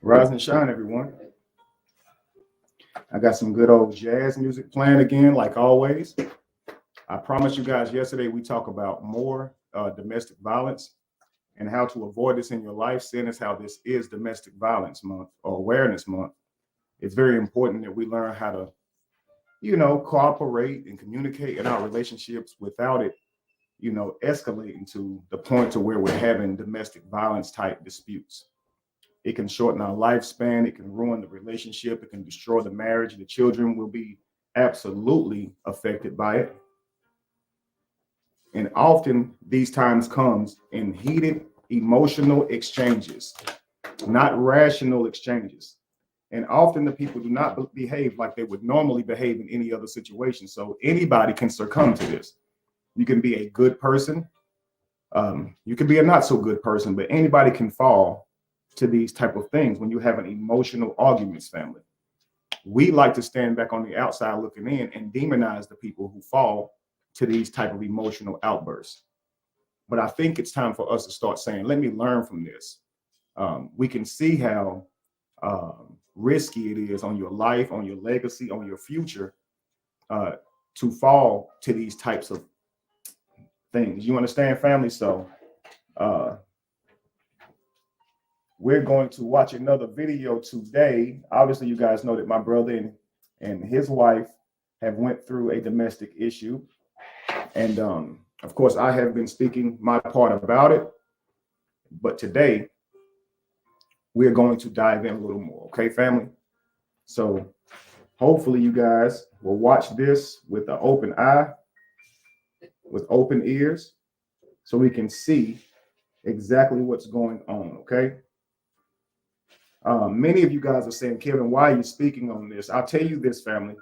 Rise and shine, everyone. I got some good old jazz music playing again, like always. I promised you guys yesterday we talk about more domestic violence and how to avoid this in your life, seeing as how this is Domestic Violence Month or Awareness Month. It's very important that we learn how to, cooperate and communicate in our relationships without it, escalating to the point to where we're having domestic violence type disputes. It can shorten our lifespan. It can ruin the relationship. It can destroy the marriage. The children will be absolutely affected by it. And often these times comes in heated emotional exchanges, not rational exchanges. And often the people do not behave like they would normally behave in any other situation. So anybody can succumb to this. You can be a good person. You can be a not so good person, but anybody can fall to these type of things when you have an emotional arguments, family. We like to stand back on the outside looking in and demonize the people who fall to these type of emotional outbursts. But I think it's time for us to start saying, let me learn from this. We can see how risky it is on your life, on your legacy, on your future, to fall to these types of things. You understand, family? So we're going to watch another video today. Obviously, you guys know that my brother and his wife have went through a domestic issue. And of course, I have been speaking my part about it. But today, we're going to dive in a little more. Okay, family? So hopefully you guys will watch this with an open eye, with open ears, so we can see exactly what's going on, okay? Many of you guys are saying, Kevin, why are you speaking on this? I'll tell you this, family.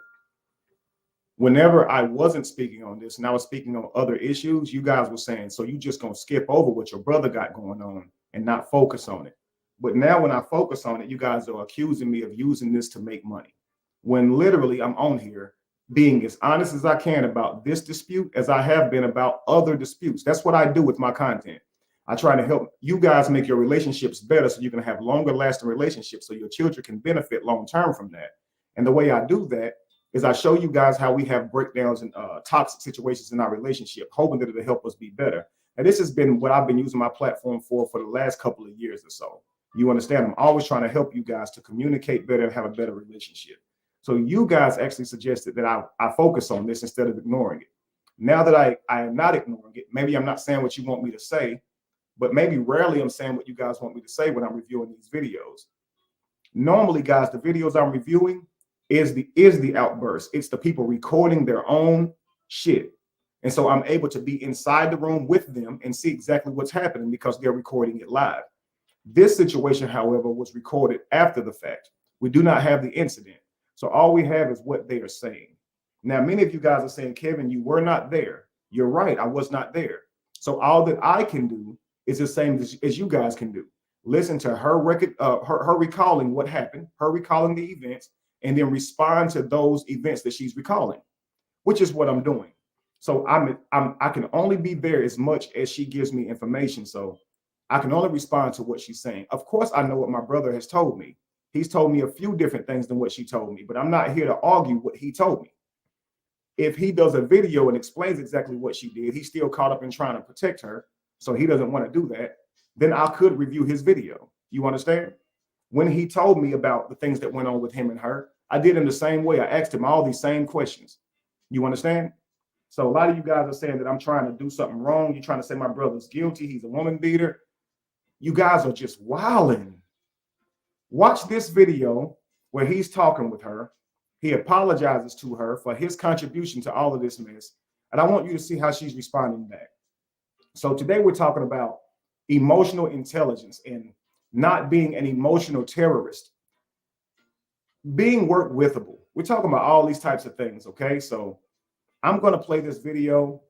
Whenever I wasn't speaking on this and I was speaking on other issues, you guys were saying, so you just gonna skip over what your brother got going on and not focus on it. But now when I focus on it, you guys are accusing me of using this to make money. When literally I'm on here being as honest as I can about this dispute as I have been about other disputes. That's what I do with my content. I try to help you guys make your relationships better so you can have longer lasting relationships so your children can benefit long term from that. And the way I do that is I show you guys how we have breakdowns and toxic situations in our relationship, hoping that it'll help us be better. And this has been what I've been using my platform for the last couple of years or so. You understand? I'm always trying to help you guys to communicate better and have a better relationship. So you guys actually suggested that I focus on this instead of ignoring it. Now that I am not ignoring it, maybe I'm not saying what you want me to say, but maybe rarely I'm saying what you guys want me to say when I'm reviewing these videos. Normally, guys, the videos I'm reviewing is the outburst. It's the people recording their own shit. And so I'm able to be inside the room with them and see exactly what's happening because they're recording it live. This situation, however, was recorded after the fact. We do not have the incident. So all we have is what they are saying. Now, many of you guys are saying, Kevin, you were not there. You're right. I was not there. So all that I can do is the same as you guys can do. Listen to her record, her recalling what happened, her recalling the events, and then respond to those events that she's recalling, which is what I'm doing. So I can only be there as much as she gives me information. So I can only respond to what she's saying. Of course, I know what my brother has told me. He's told me a few different things than what she told me, but I'm not here to argue what he told me. If he does a video and explains exactly what she did, he's still caught up in trying to protect her, so he doesn't want to do that, then I could review his video. You understand? When he told me about the things that went on with him and her, I did in the same way. I asked him all these same questions. You understand? So a lot of you guys are saying that I'm trying to do something wrong. You're trying to say my brother's guilty. He's a woman beater. You guys are just wilding. Watch this video where he's talking with her. He apologizes to her for his contribution to all of this mess. And I want you to see how she's responding back. So today we're talking about emotional intelligence and not being an emotional terrorist. Being work withable. We're talking about all these types of things, okay? So I'm going to play this video.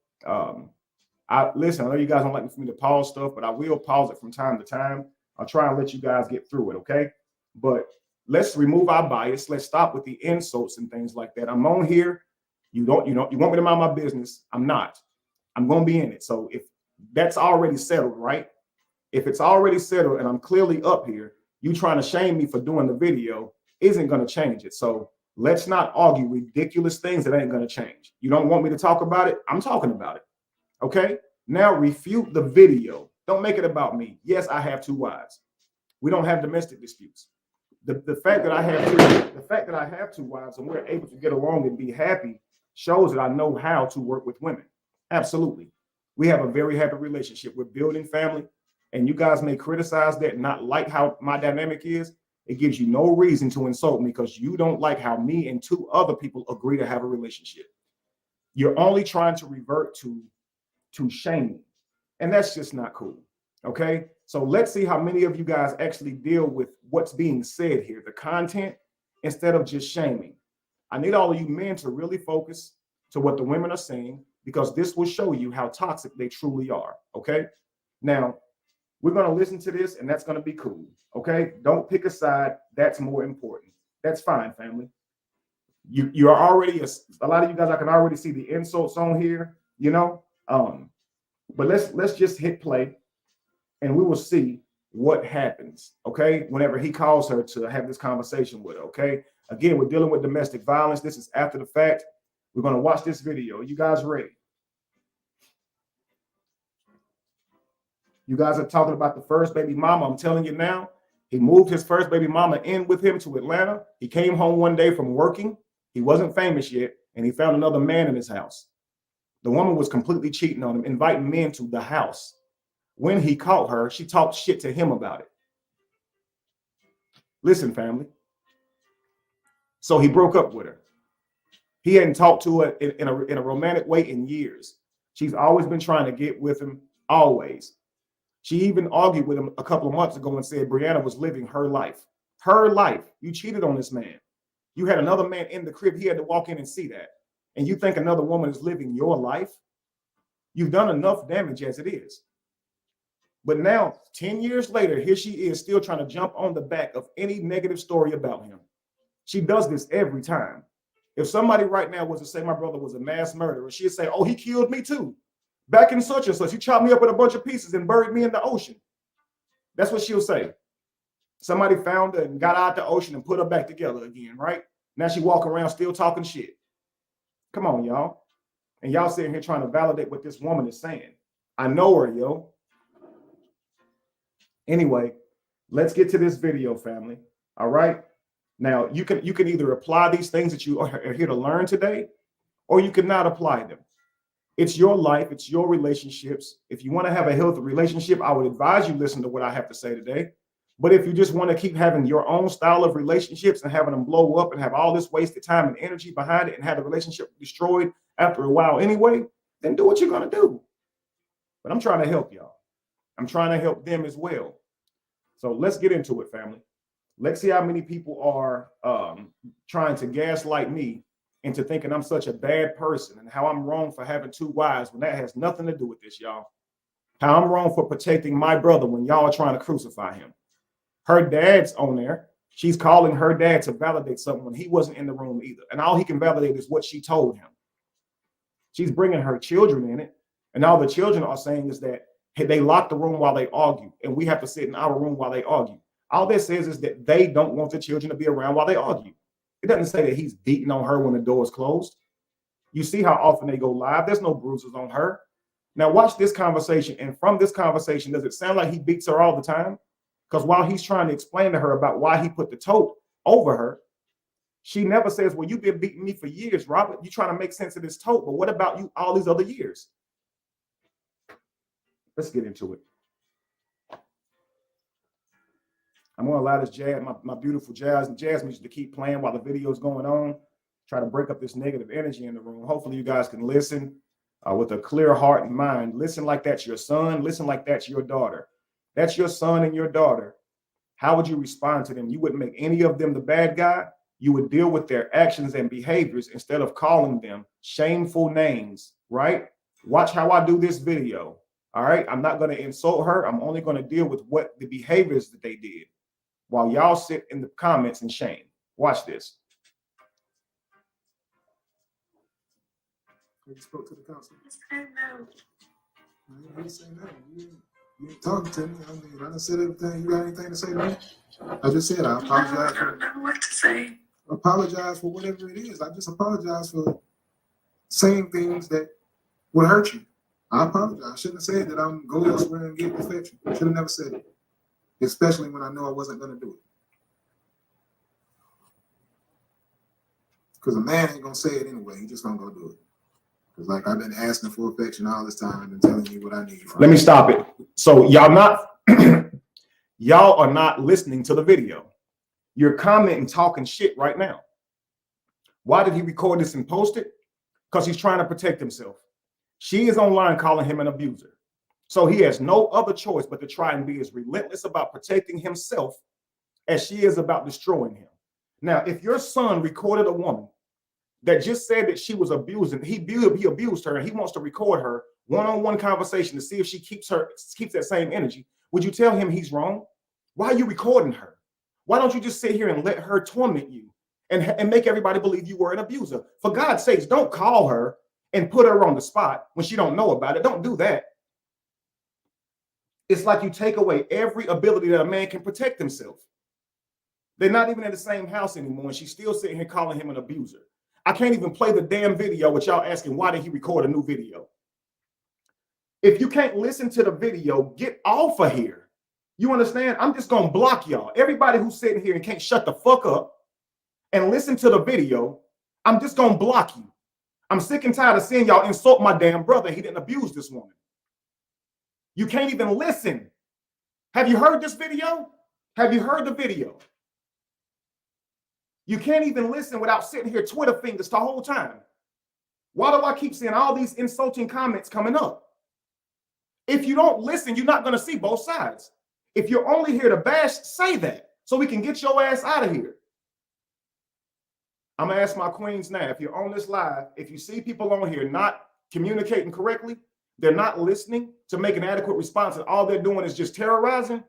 Listen, I know you guys don't like for me to pause stuff, but I will pause it from time to time. I'll try and let you guys get through it, okay? But let's remove our bias. Let's stop with the insults and things like that. I'm on here. You want me to mind my business? I'm not. I'm going to be in it. So if that's already settled, right? If it's already settled and I'm clearly up here, you trying to shame me for doing the video isn't going to change it. So let's not argue ridiculous things that ain't going to change. You don't want me to talk about it? I'm talking about it. Okay? Now refute the video. Don't make it about me. Yes, I have 2 wives. We don't have domestic disputes. The fact that I have 2 wives and we're able to get along and be happy shows that I know how to work with women. Absolutely. We have a very happy relationship. We're building family, and you guys may criticize that, not like how my dynamic is. It gives you no reason to insult me because you don't like how me and 2 other people agree to have a relationship. You're only trying to revert to shaming, and that's just not cool. Okay, so let's see how many of you guys actually deal with what's being said here, the content, instead of just shaming. I need all of you men to really focus to what the women are saying, because this will show you how toxic they truly are. Okay, now we're going to listen to this, and that's going to be cool. Okay, don't pick a side. That's more important. That's fine, family. You're already a lot of you guys, I can already see the insults on here, you know. But let's just hit play, and we will see what happens. Okay, whenever he calls her to have this conversation with her. Okay, again, we're dealing with domestic violence. This is after the fact. We're going to watch this video. You guys ready? You guys are talking about the first baby mama. I'm telling you now, he moved his first baby mama in with him to Atlanta. He came home one day from working. He wasn't famous yet, and he found another man in his house. The woman was completely cheating on him, inviting men to the house. When he caught her, she talked shit to him about it. Listen, family. So he broke up with her. He hadn't talked to her in a romantic way in years. She's always been trying to get with him, always. She even argued with him a couple of months ago and said Brianna was living her life. Her life. You cheated on this man. You had another man in the crib. He had to walk in and see that. And you think another woman is living your life? You've done enough damage as it is. But now, 10 years later, here she is still trying to jump on the back of any negative story about him. She does this every time. If somebody right now was to say my brother was a mass murderer, she'd say, oh, he killed me too. Back in such and such, he chopped me up in a bunch of pieces and buried me in the ocean. That's what she'll say. Somebody found her and got out the ocean and put her back together again, right? Now she walking around still talking shit. Come on, y'all. And y'all sitting here trying to validate what this woman is saying. I know her, yo. Anyway, let's get to this video, family. All right. Now, you can either apply these things that you are here to learn today, or you cannot apply them. It's your life. It's your relationships. If you want to have a healthy relationship, I would advise you listen to what I have to say today. But if you just want to keep having your own style of relationships and having them blow up and have all this wasted time and energy behind it and have the relationship destroyed after a while anyway, then do what you're going to do. But I'm trying to help y'all. I'm trying to help them as well. So let's get into it, family. Let's see how many people are trying to gaslight me into thinking I'm such a bad person and how I'm wrong for having 2 wives when that has nothing to do with this, y'all. How I'm wrong for protecting my brother when y'all are trying to crucify him. Her dad's on there. She's calling her dad to validate something when he wasn't in the room either. And all he can validate is what she told him. She's bringing her children in it. And all the children are saying is that hey, they lock the room while they argue, and we have to sit in our room while they argue. All that says is that they don't want the children to be around while they argue. It doesn't say that he's beating on her when the door is closed. You see how often they go live. There's no bruises on her. Now watch this conversation. And from this conversation, does it sound like he beats her all the time? Because while he's trying to explain to her about why he put the tote over her, she never says, well, you've been beating me for years, Robert. You're trying to make sense of this tote. But what about you all these other years? Let's get into it. I'm going to allow this jazz, my beautiful jazz music to keep playing while the video is going on. Try to break up this negative energy in the room. Hopefully you guys can listen with a clear heart and mind. Listen like that's your son. Listen like that's your daughter. That's your son and your daughter. How would you respond to them? You wouldn't make any of them the bad guy. You would deal with their actions and behaviors instead of calling them shameful names, right? Watch how I do this video. All right. I'm not going to insult her. I'm only going to deal with what the behaviors that they did while y'all sit in the comments in shame. Watch this. You spoke to the council. I know. He say no. You ain't talking to me. I mean, I done said everything. You got anything to say to me? I just said I apologize. I don't know what to say. Apologize for whatever it is. I just apologize for saying things that would hurt you. I apologize. I shouldn't have said that I'm go elsewhere and get perfection. I should have never said it. Especially when I know I wasn't going to do it. Because a man ain't going to say it anyway. He just going to go do it. Because like I've been asking for affection all this time and telling you what I need. Let me stop it. So y'all are not listening to the video. You're commenting, talking shit right now. Why did he record this and post it? Because he's trying to protect himself. She is online calling him an abuser. So he has no other choice but to try and be as relentless about protecting himself as she is about destroying him. Now, if your son recorded a woman that just said that she was abusing, he abused her, and he wants to record her one-on-one conversation to see if she keeps that same energy, would you tell him he's wrong? Why are you recording her? Why don't you just sit here and let her torment you and make everybody believe you were an abuser? For God's sakes, don't call her and put her on the spot when she don't know about it. Don't do that. It's like you take away every ability that a man can protect himself. They're not even in the same house anymore, and she's still sitting here calling him an abuser. I can't even play the damn video with y'all asking why did he record a new video. If you can't listen to the video, get off of here. You understand? I'm just going to block y'all. Everybody who's sitting here and can't shut the fuck up and listen to the video, I'm just going to block you. I'm sick and tired of seeing y'all insult my damn brother. He didn't abuse this woman. You can't even listen. Have you heard this video? Have you heard the video? You can't even listen without sitting here Twitter fingers the whole time. Why do I keep seeing all these insulting comments coming up? If you don't listen, you're not going to see both sides. If you're only here to bash, say that so we can get your ass out of here. I'm going to ask my queens now, if you're on this live, if you see people on here not communicating correctly, they're not listening to make an adequate response, and all they're doing is just terrorizing,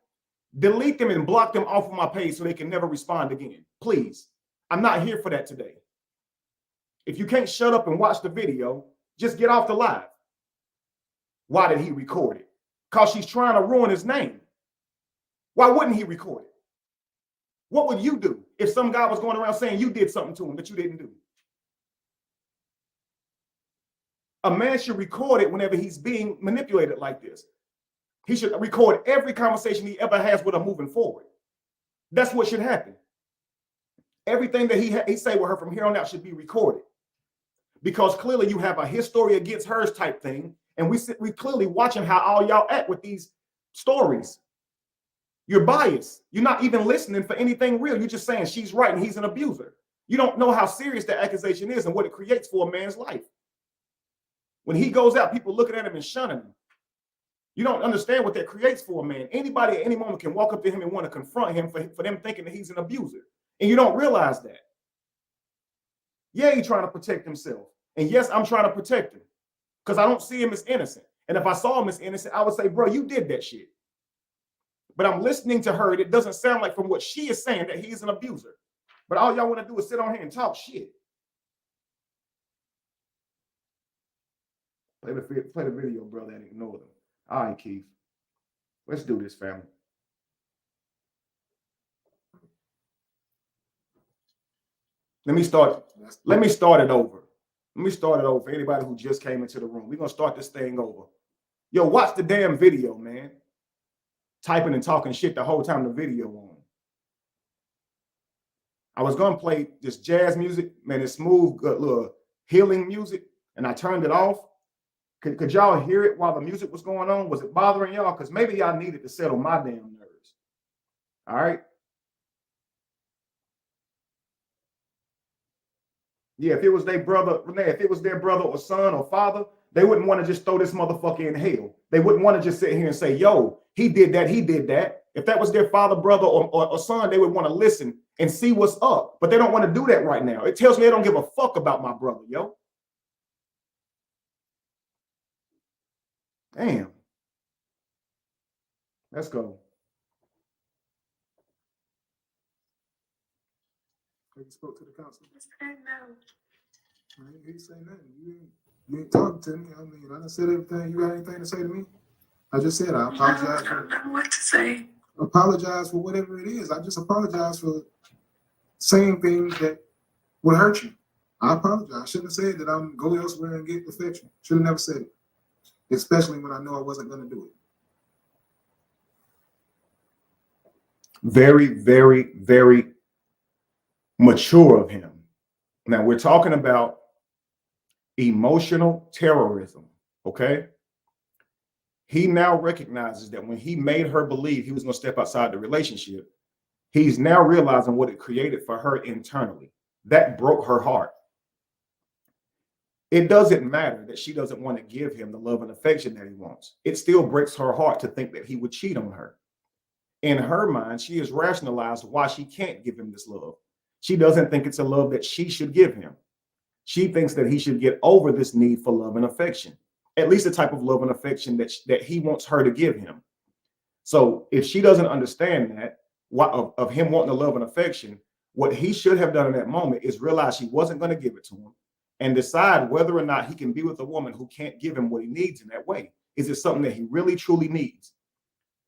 delete them and block them off of my page so they can never respond again. Please. I'm not here for that today. If you can't shut up and watch the video, just get off the live. Why did he record it? Because she's trying to ruin his name. Why wouldn't he record it? What would you do if some guy was going around saying you did something to him that you didn't do? A man should record it whenever he's being manipulated like this. He should record every conversation he ever has with her moving forward. That's what should happen. Everything that he say with her from here on out should be recorded, because clearly you have a history against hers type thing, and we clearly watching how all y'all act with these stories. You're biased. You're not even listening for anything real. You're just saying she's right and he's an abuser. You don't know how serious that accusation is and what it creates for a man's life. When he goes out, people looking at him and shunning him. You don't understand what that creates for a man. Anybody at any moment can walk up to him and want to confront him for them thinking that he's an abuser. And you don't realize that. Yeah, he's trying to protect himself. And yes, I'm trying to protect him because I don't see him as innocent. And if I saw him as innocent, I would say, bro, you did that shit. But I'm listening to her, and it doesn't sound like from what she is saying that he's an abuser. But all y'all want to do is sit on here and talk shit. Play the video, brother, and ignore them. All right, Keith. Let's do this, family. Let me start it over. Let me start it over for anybody who just came into the room. We're going to start this thing over. Yo, watch the damn video, man. Typing and talking shit the whole time the video on. I was going to play this jazz music, man, it's smooth, good little healing music, and I turned it off. Could y'all hear it while the music was going on? Was it bothering y'all? Because maybe y'all needed to settle my damn nerves. All right? Yeah, if it was their brother, Renee, if it was their brother or son or father, they wouldn't want to just throw this motherfucker in hell. They wouldn't want to just sit here and say, yo, he did that, he did that. If that was their father, brother, or son, they would want to listen and see what's up. But they don't want to do that right now. It tells me they don't give a fuck about my brother, yo. Damn. Let's go. You spoke to the council. I ain't hear you say nothing. You ain't talking to me. I mean, I done said everything. You got anything to say to me? I just said I apologize. I don't know what to say. Apologize for whatever it is. I just apologize for saying things that would hurt you. I apologize. I shouldn't have said that I'm go elsewhere and get affection. Should have never said it, especially when I know I wasn't going to do it. Very, very, very mature of him. Now we're talking about emotional terrorism, okay? He now recognizes that when he made her believe he was going to step outside the relationship, he's now realizing what it created for her internally. That broke her heart. It doesn't matter that she doesn't want to give him the love and affection that he wants. It still breaks her heart to think that he would cheat on her. In her mind, she has rationalized why she can't give him this love. She doesn't think it's a love that she should give him. She thinks that he should get over this need for love and affection, at least the type of love and affection that he wants her to give him. So if she doesn't understand that, of him wanting the love and affection, what he should have done in that moment is realize she wasn't going to give it to him and decide whether or not he can be with a woman who can't give him what he needs in that way. Is it something that he really, truly needs?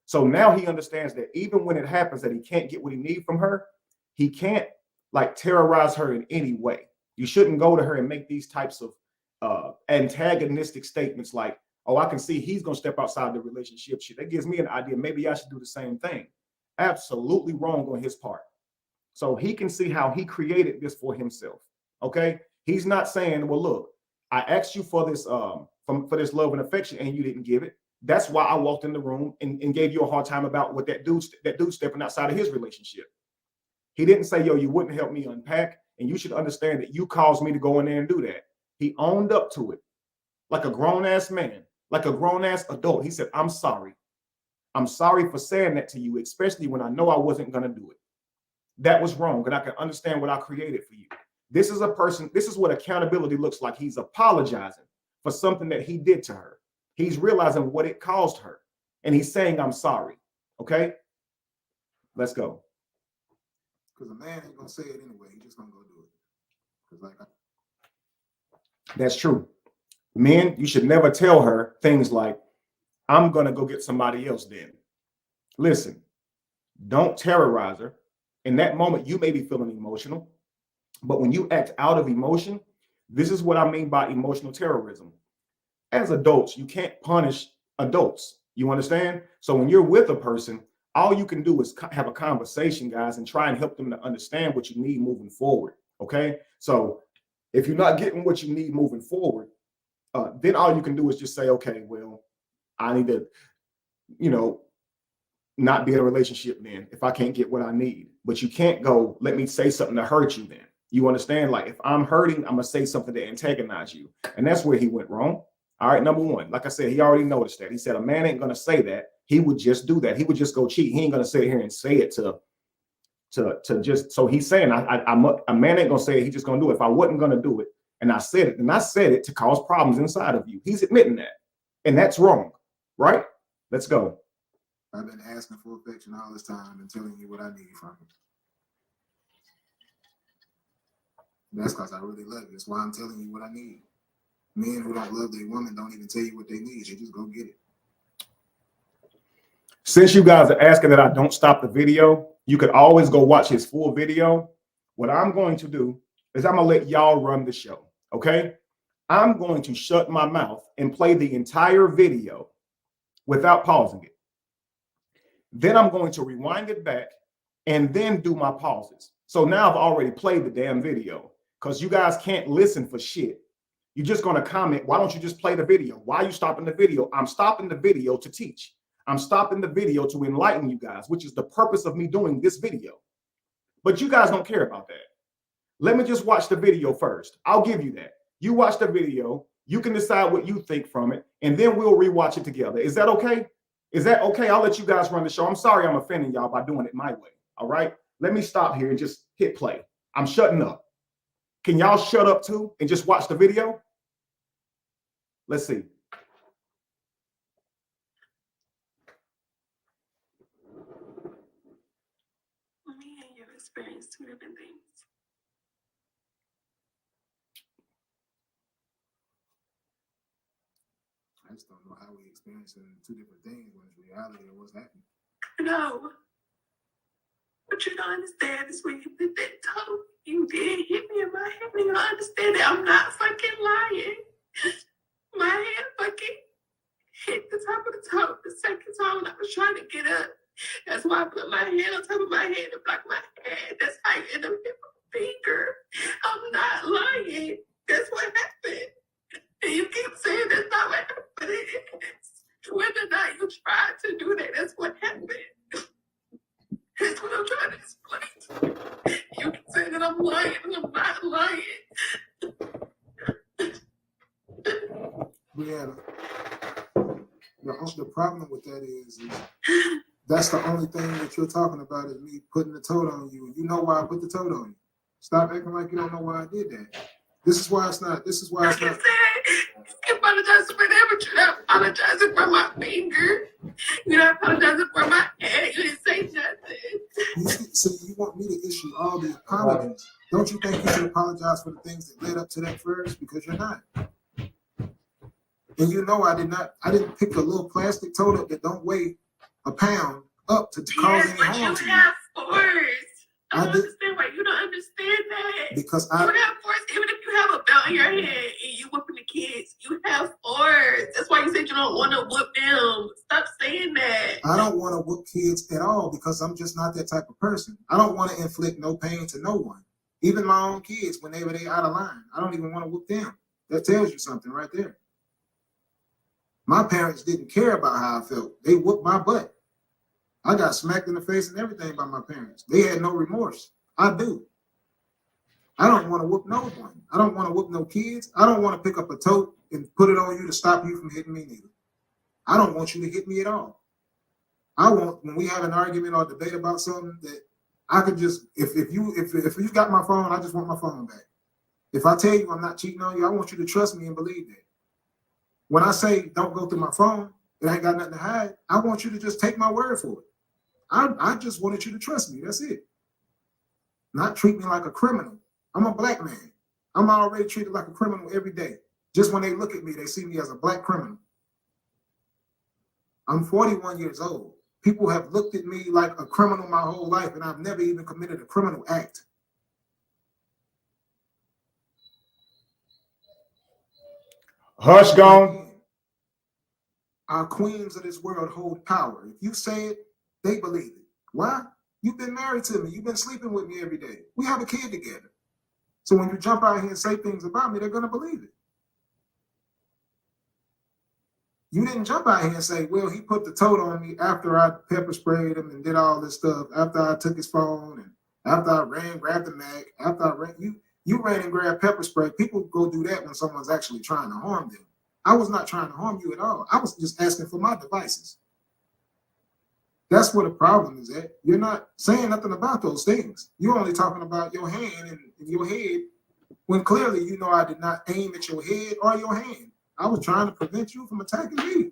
So now he understands that even when it happens that he can't get what he needs from her, he can't like terrorize her in any way. You shouldn't go to her and make these types of antagonistic statements like, oh, I can see he's going to step outside the relationship. Shit, that gives me an idea. Maybe I should do the same thing. Absolutely wrong on his part. So he can see how he created this for himself. Okay. He's not saying, well, look, I asked you for this for this love and affection and you didn't give it. That's why I walked in the room and gave you a hard time about what that dude stepping outside of his relationship. He didn't say, yo, you wouldn't help me unpack. And you should understand that you caused me to go in there and do that. He owned up to it like a grown ass man, like a grown ass adult. He said, I'm sorry. I'm sorry for saying that to you, especially when I know I wasn't going to do it. That was wrong. And I can understand what I created for you. This is a person. This is what accountability looks like. He's apologizing for something that he did to her. He's realizing what it caused her. And he's saying, I'm sorry. Okay. Let's go. Because a man ain't going to say it anyway. He's just going to go do it. Like, that's true. Men, you should never tell her things like, I'm going to go get somebody else then. Listen, don't terrorize her. In that moment, you may be feeling emotional. But when you act out of emotion, this is what I mean by emotional terrorism. As adults, you can't punish adults. You understand? So when you're with a person, all you can do is have a conversation, guys, and try and help them to understand what you need moving forward. Okay. So if you're not getting what you need moving forward, then all you can do is just say, okay, well, I need to, not be in a relationship then if I can't get what I need. But you can't go, let me say something to hurt you then. You understand? Like if I'm hurting, I'm going to say something to antagonize you. And that's where he went wrong. All right, number one, like I said, he already noticed that. He said a man ain't going to say that. He would just do that. He would just go cheat. He ain't going to sit here and say it to just, so he's saying a man ain't going to say it. He's just going to do it. If I wasn't going to do it and I said it, then I said it to cause problems inside of you. He's admitting that. And that's wrong, right? Let's go. I've been asking for affection all this time and telling you what I need from you. That's because I really love you. That's why I'm telling you what I need. Men who don't love their woman don't even tell you what they need. They just go get it. Since you guys are asking that I don't stop the video, you could always go watch his full video. What I'm going to do is I'm going to let y'all run the show, okay? I'm going to shut my mouth and play the entire video without pausing it. Then I'm going to rewind it back and then do my pauses. So now I've already played the damn video because you guys can't listen for shit. You're just going to comment, why don't you just play the video? Why are you stopping the video? I'm stopping the video to teach. I'm stopping the video to enlighten you guys, which is the purpose of me doing this video. But you guys don't care about that. Let me just watch the video first. I'll give you that. You watch the video. You can decide what you think from it, and then we'll rewatch it together. Is that okay? Is that okay? I'll let you guys run the show. I'm sorry I'm offending y'all by doing it my way. All right? Let me stop here and just hit play. I'm shutting up. Can y'all shut up too and just watch the video? Let's see. Me and you experienced two different things. just don't know how we experiencing two different things when it's reality of what's happening. No. What you don't understand is when you put that toe, you did hit me in my head. You don't understand that I'm not fucking lying. My hand fucking hit the top of the toe the second time when I was trying to get up. That's why I put my hand on top of my head to block my head. That's how you end up hitting my finger. I'm not lying. That's what happened. And you keep saying that's not what happened. But it is. Whether or not you tried to do that, that's what happened. That's what I'm trying to explain to you. You keep saying that I'm lying and I'm not lying. Brianna, the problem with that is that's the only thing that you're talking about is me putting the tote on you. You know why I put the tote on you. Stop acting like you don't know why I did that. This is why it's not. You apologizing for that, but you're not apologizing for my finger. You're not apologizing for my head. You didn't say nothing. So you want me to issue all the apologies. Don't you think you should apologize for the things that led up to that first? Because you're not. And you know I didn't pick a little plastic tote up that don't weigh a pound up to cause any harm to you. You have force. I don't did, understand why you don't understand that. Because you have force, even if you have a belt on your head and you whooping the kids, you have force. That's why you said you don't want to whoop them. Stop saying that. I don't want to whoop kids at all because I'm just not that type of person. I don't want to inflict no pain to no one. Even my own kids, whenever they out of line, I don't even want to whoop them. That tells you something right there. My parents didn't care about how I felt. They whooped my butt. I got smacked in the face and everything by my parents. They had no remorse. I do. I don't want to whoop no one. I don't want to whoop no kids. I don't want to pick up a tote and put it on you to stop you from hitting me neither. I don't want you to hit me at all. I want, when we have an argument or debate about something, that I could just, if you got my phone, I just want my phone back. If I tell you I'm not cheating on you, I want you to trust me and believe that. When I say don't go through my phone, it ain't got nothing to hide, I want you to just take my word for it. I just wanted you to trust me. That's it. Not treat me like a criminal. I'm a black man. I'm already treated like a criminal every day. Just when they look at me, they see me as a black criminal. I'm 41 years old. People have looked at me like a criminal my whole life, and I've never even committed a criminal act. Hush, gone. Our queens of this world hold power. If you say it, they believe it. Why? You've been married to me. You've been sleeping with me every day. We have a kid together. So when you jump out here and say things about me, they're going to believe it. You didn't jump out here and say, well, he put the tote on me after I pepper sprayed him and did all this stuff, after I took his phone and after I ran, grabbed the Mac, after I ran. You ran and grabbed pepper spray. People go do that when someone's actually trying to harm them. I was not trying to harm you at all. I was just asking for my devices. That's where the problem is at. You're not saying nothing about those things. You're only talking about your hand and your head, when clearly you know I did not aim at your head or your hand. I was trying to prevent you from attacking me.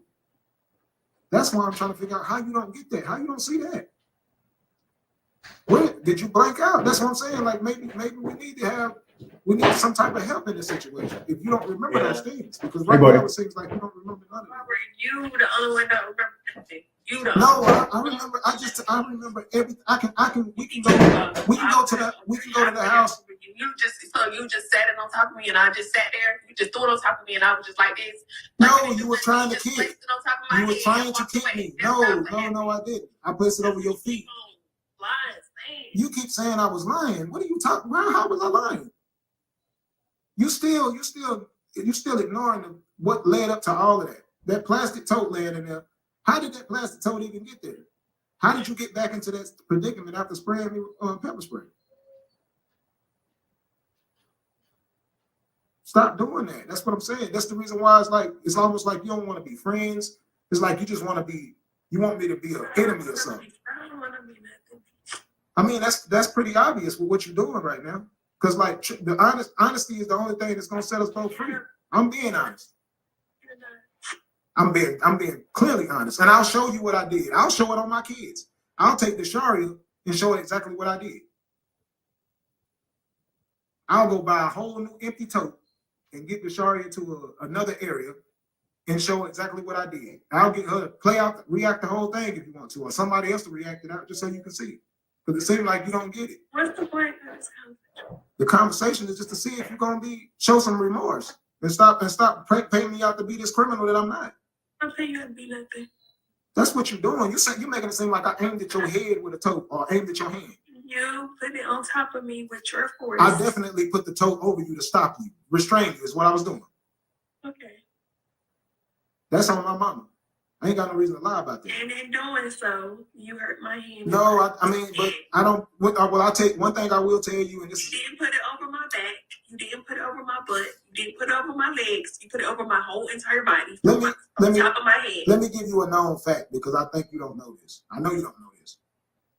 That's why I'm trying to figure out how you don't get that, how you don't see that. When did you blank out? That's what I'm saying. Like maybe we need some type of help in this situation. If you don't remember those things, because right now it seems like you don't remember none of it. You the only one that remember anything. You don't. No, I remember. I remember everything. We can go to the house. You just sat it on top of me, and I just sat there. You just threw it on top of me, and I was just like this. No, you were trying to kick. You were trying to kick me. No, I didn't. I placed it over your feet. You keep saying I was lying. What are you talking about? How was I lying? You still ignoring what led up to all of that. That plastic tote laying in there. How did that plastic tote even get there? How did you get back into that predicament after spraying me with pepper spray? Stop doing that. That's what I'm saying. That's the reason why it's almost like you don't want to be friends. It's like you just want me to be an enemy or something. I don't want to be nothing. I mean, that's pretty obvious with what you're doing right now. Because like the honesty is the only thing that's gonna set us both free. I'm being honest. I'm being clearly honest. And I'll show you what I did. I'll show it on my kids. I'll take the Sharia and show it exactly what I did. I'll go buy a whole new empty tote and get the Sharia to another area and show exactly what I did. I'll get her to react the whole thing if you want to, or somebody else to react it out just so you can see. Because it seems like you don't get it. What's the point of this conversation? The conversation is just to see if you're gonna show some remorse and stop painting me out to be this criminal that I'm not. I'm saying you have to be nothing. That's what you're doing. You're making it seem like I aimed at your head with a tote or aimed at your hand. You put it on top of me with your force. I definitely put the tote over you to stop you. Restrain you is what I was doing. Okay. That's on my mama. I ain't got no reason to lie about that. And in doing so, you hurt my hand. No, I mean, but I don't. Well, I'll take one thing I will tell you, and this You didn't put it over my back. You didn't put it over my butt. You didn't put it over my legs. You put it over my whole entire body. Let me top of my head. Let me give you a known fact because I think you don't know this. I know you don't know this.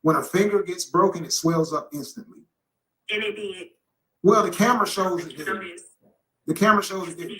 When a finger gets broken, it swells up instantly. And it did. Well, the camera shows it You did. know this. The camera shows it did.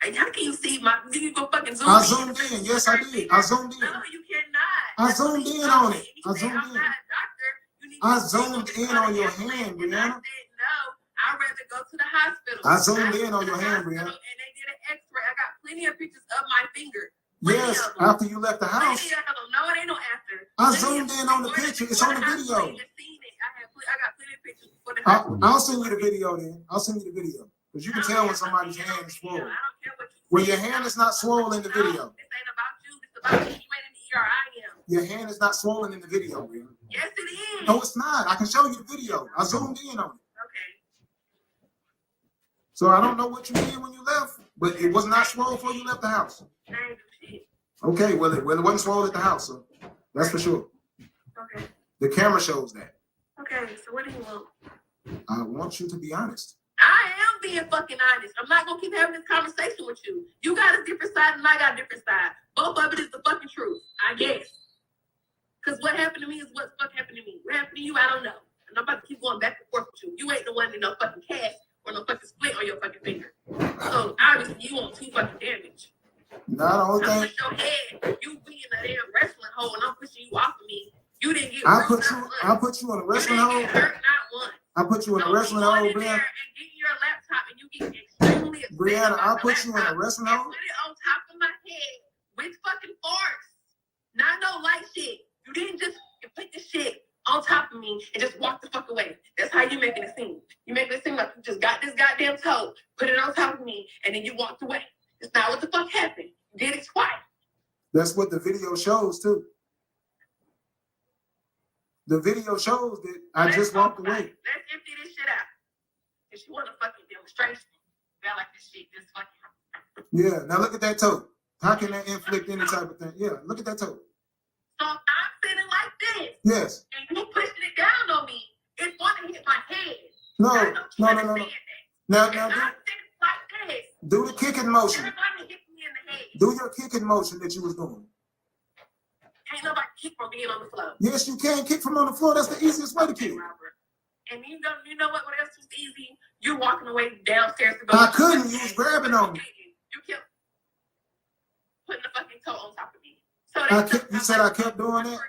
And how can you see my? Did you go fucking zoom? I zoomed in. Yes, I did. I zoomed in. No, you cannot. I zoomed in on it. I zoomed I'm in. not a doctor. You need I to zoomed go in on your to the hand, and I Brianna. said no. I'd rather go to the hospital. I zoomed in went on to your the hand, hospital Brianna. And they did an X-ray. I got plenty of pictures of my finger. Yes, after you left the house. Plenty of them. No, it ain't no after. I zoomed in on the picture. It's on the video. I got plenty of pictures before the hospital. I'll send you the video then. I'll send you the video. Because you can tell when somebody's hand is swollen. I don't care what you When your hand is not swollen in the video. This ain't about you. It's about you. You ain't in the ER. I am. Your hand is not swollen in the video, Brianna. Yes, it is. No, it's not. I can show you the video. I zoomed in on it. Okay. So I don't know what you did when you left, but it was not swollen before you left the house. I ain't do shit. Okay, well, it wasn't swollen at the house, so that's for sure. Okay. The camera shows that. Okay, so what do you want? I want you to be honest. I am being fucking honest. I'm not gonna keep having this conversation with you. You got a different side and I got a different side. Both of it is the fucking truth, I guess. Because what happened to me is what the fuck happened to me. What happened to you, I don't know. And I'm about to keep going back and forth with you. You ain't the one in no fucking cast or no fucking split on your fucking finger. So obviously you want too fucking damage. Not the only I thing. push your head, you be in a damn wrestling hole and I'm pushing you off of me. You didn't get I hurt put not you once. in a wrestling You hole. didn't get hurt not once. I put you in a wrestling So hole, you go in there Brianna. and get your laptop and you get extremely upset Brianna, about I the put you in a laptop wrestling and hole. put it on top of my head with fucking force. Not no light shit. You didn't just put the shit on top of me and just walk the fuck away. That's how you making it seem. You making it seem like you just got this goddamn toe, put it on top of me, and then you walked away. It's not what the fuck happened. You did it twice. That's what the video shows too. The video shows that I just walked away. Let's empty this shit out. If you want a fucking demonstration, I like this shit. This fucking. Yeah, now look at that toe. How can that inflict any type of thing? Yeah, look at that toe. So I'm sitting like this, Yes. and you pushing it down on me. It's going to hit my head. No, I don't no, understand no, no. that. Now If I'm sitting like this, do the kicking motion. everybody hit me in the head. Do your kicking motion that you was doing. Ain't nobody kick from being on the floor. Yes, you can kick from on the floor. That's the easiest way to kick. Robert. And you know what else was easy? You walking away downstairs to go. I couldn't. You was grabbing on me. You kept putting the fucking toe on top of me. So You said I kept doing that?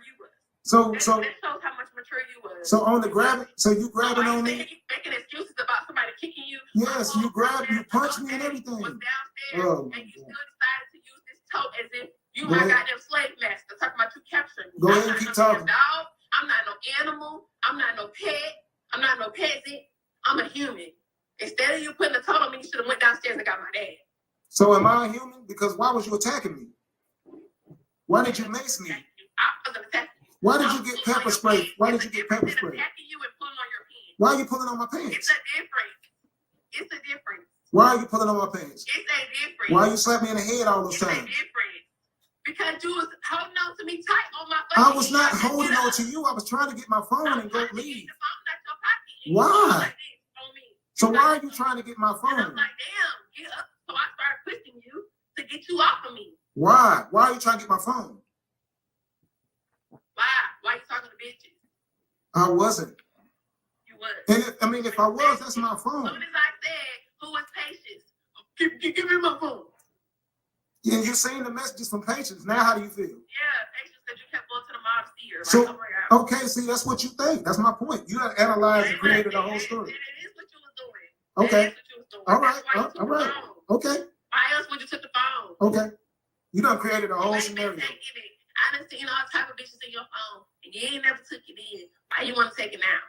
So So that shows how much mature you was. so on the grabbing, so you grabbing on me? Making excuses about somebody kicking you. Yes, you grabbed, you punched me and everything. Was downstairs, Oh, and you my still decided to use this toe as if you Go my ahead. goddamn slave master. Talking about you capturing me. Go ahead and I'm keep not no talking. damn dog. I'm not no animal. I'm not no pet. I'm not no peasant. I'm a human. Instead of you putting a toe on me, you should have went downstairs and got my dad. So am I a human? Because why was you attacking me? Why did you mace me? I wasn't attacking you. Why did you get pepper spray? Why did you get pepper spray? Attacking you and pulling on your pants. Why are you pulling on my It's pants? a difference. It's a difference. Why are you pulling on my pants? It's a difference. Why you slap me in the head all those It's a times? difference. Because you was holding on to me tight on my I fucking was not head. holding on to you. I was trying to get my phone I'm and go trying to get leave. the phone out your pocket. And Why? you like this on me. So why are you trying to get my And I'm phone? like, damn, get up. So I started pushing you to get you off of me. Why? Why are you trying to get my phone? Why? Why you talking to bitches? I wasn't. You was. And if I was, that's my As phone. soon as I said, who was Patience? Give me my phone. And you're seeing the messages from Patience. Now how do you feel? Yeah, Patience said you kept going to the mom steer. Like, So- oh my God. Okay, see, that's what you think. That's my point. You done analyzed and created a whole story. It is what you was doing. Okay. It is what you was doing. All right. That's why you took All the right. phone. Okay. Why else would you took the phone? Okay. You done created a whole You ain't scenario. been taking it. I done seen all type of bitches in your phone, and you ain't never took it in. Why you want to take it now?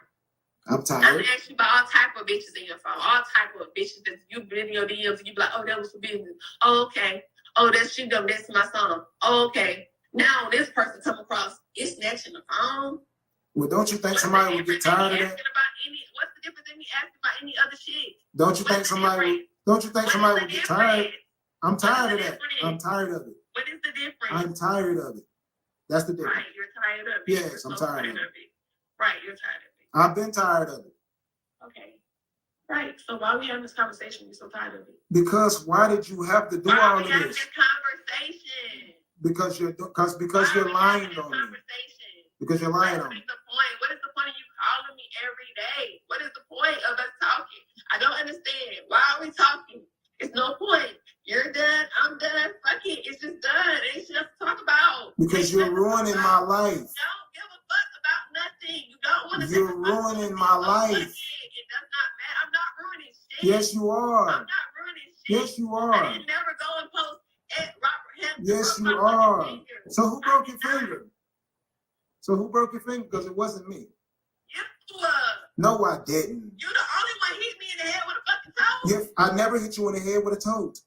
I'm I tired. done asked you about all type of bitches in your phone, all type of bitches that you been in your DMs, and you be like, oh, that was for business. Oh, okay. Oh, that's you, that's my son. Oh, okay. Now this person come across, is snatching the phone. Well, don't you think somebody would get tired of that? What's the difference in me asking about any other shit? Don't you think somebody would get tired? I'm tired of that. I'm tired of it. What is the difference? I'm tired of it. That's the difference. Right, you're tired of it. Yes, I'm tired of it. Right, you're tired of it. I've been tired of it. Okay. Right. So why are we having this conversation? You're so tired of it. Because why did you have to do why all are of we having this? this conversation? Because you're lying on me. Because you're lying on me. What is the point? What is the point of you calling me every day? What is the point of us talking? I don't understand. Why are we talking? It's no point. You're done. I'm done. Fuck it. It's just done. Ain't shit else to talk about. Because you're ruining my life. Don't give a fuck about nothing. You don't want to. You're ruining my life. It does not matter. I'm not ruining shit. Yes, you are. I'm not ruining shit. Yes, you are. I didn't never go and post at Robert Hampton. Yes, you are. So who broke your finger? So who broke your finger? Because it wasn't me. You No, I didn't. You're the only one hit me in the head with a fucking toe. Yes, I never hit you in the head with a tote.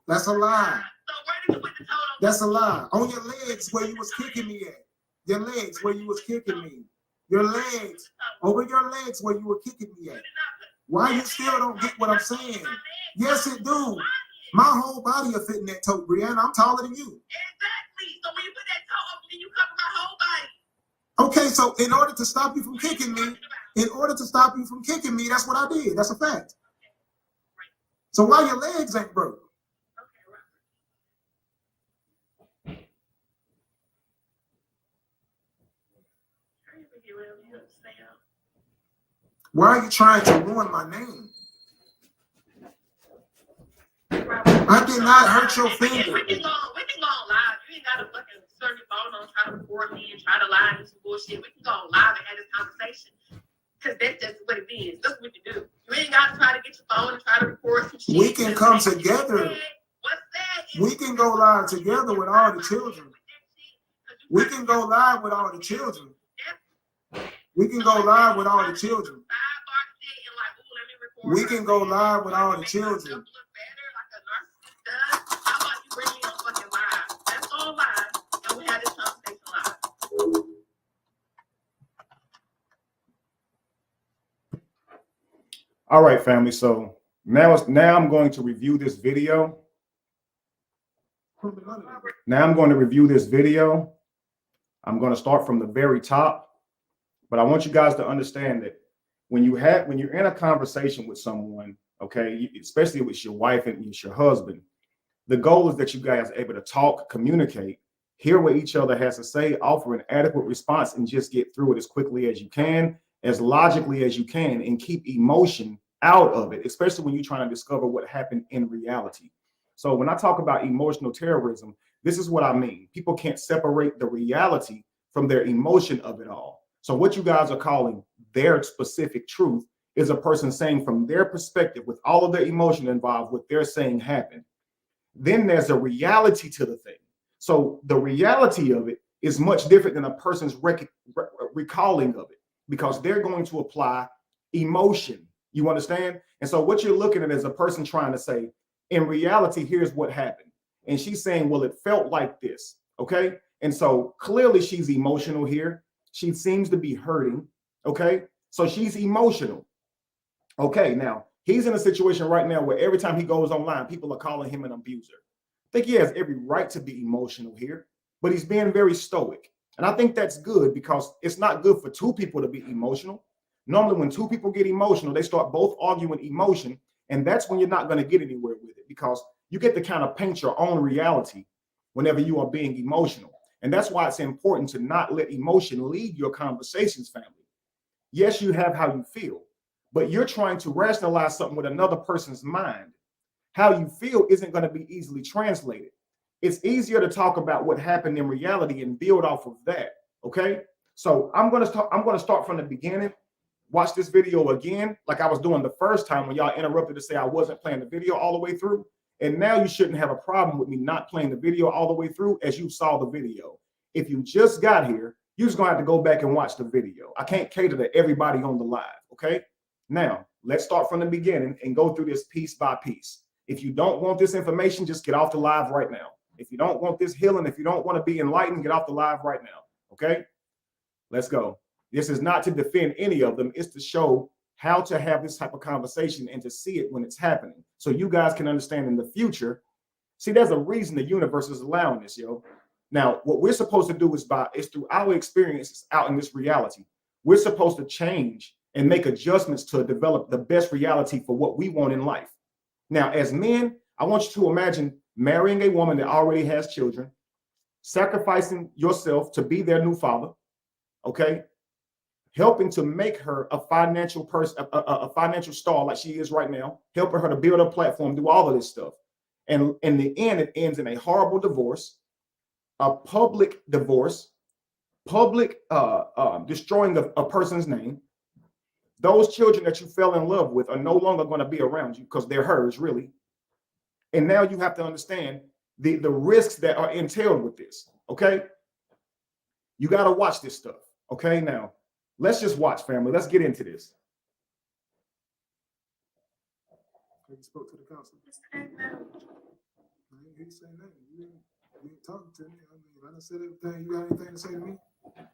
That's a lie. So where did you put the toe on? That's a lie. On your legs where you was kicking me at. Your legs where you was kicking me. Your legs. Over your legs where you were kicking me at. Why you still don't get what I'm saying? Yes, it do. My whole body will fit in that tote, Brianna. I'm taller than you. Exactly. So when you put that toe up, then you cover my whole body. Okay, so in order to stop you from kicking me, that's what I did. That's a fact. So why your legs ain't broke? Why are you trying to ruin my name? I did not hurt your finger. We can go on live. You ain't got to fucking turn your phone on, try to record me and try to lie and some bullshit. We can go on live and have this conversation. Because that's just what it is. That's what you do. You ain't got to try to get your phone and try to record some shit. We can come together. What's that? We can go live together with all the children. We can go live with all the children. We can go live with all the children. We can go live with all the children. How about you bring me on fucking live? Let's go live and we have this conversation live. All right, family. So now I'm going to review this video. Now I'm going to review this video. I'm going to start from the very top, but I want you guys to understand that when you're in a conversation with someone, okay, especially with your wife and it's your husband, the goal is that you guys are able to talk, communicate, hear what each other has to say, offer an adequate response, and just get through it as quickly as you can, as logically as you can, and keep emotion out of it, especially when you're trying to discover what happened in reality. So when I talk about emotional terrorism, this is what I mean. People can't separate the reality from their emotion of it all. So what you guys are calling their specific truth is a person saying from their perspective, with all of the emotion involved, what they're saying happened. Then there's a reality to the thing. So the reality of it is much different than a person's recalling of it, because they're going to apply emotion. You understand? And so what you're looking at is a person trying to say, in reality, here's what happened. And she's saying, well, it felt like this. Okay. And so clearly she's emotional here. She seems to be hurting. Okay. So she's emotional. Okay. Now he's in a situation right now where every time he goes online, people are calling him an abuser. I think he has every right to be emotional here, but he's being very stoic. And I think that's good, because it's not good for two people to be emotional. Normally, when two people get emotional, they start both arguing emotion. And that's when you're not going to get anywhere with it, because you get to kind of paint your own reality whenever you are being emotional. And that's why it's important to not let emotion lead your conversations, family. Yes, you have how you feel, but you're trying to rationalize something with another person's mind. How you feel isn't going to be easily translated. It's easier to talk about what happened in reality and build off of that. Okay. So I'm going to start from the beginning. Watch this video again, like I was doing the first time when y'all interrupted to say I wasn't playing the video all the way through. And now you shouldn't have a problem with me not playing the video all the way through as you saw the video. If you just got here, you're just gonna have to go back and watch the video. I can't cater to everybody on the live, okay? Now, let's start from the beginning and go through this piece by piece. If you don't want this information, just get off the live right now. If you don't want this healing, if you don't want to be enlightened, get off the live right now, okay? Let's go. This is not to defend any of them. It's to show how to have this type of conversation and to see it when it's happening. So you guys can understand in the future. See, there's a reason the universe is allowing this, yo. Now, what we're supposed to do is through our experiences out in this reality. We're supposed to change and make adjustments to develop the best reality for what we want in life. Now, as men, I want you to imagine marrying a woman that already has children, sacrificing yourself to be their new father, okay? Helping to make her a financial person, a financial star like she is right now, helping her to build a platform, do all of this stuff. And in the end, it ends in a horrible divorce, a public divorce, public destroying a person's name. Those children that you fell in love with are no longer going to be around you because they're hers, really. And now you have to understand the risks that are entailed with this, okay? You got to watch this stuff, okay? Now, let's just watch, family. Let's get into this. You spoke to the council. I didn't hear you say nothing. You didn't talk to me. I mean, I done said everything. You got anything to say to me?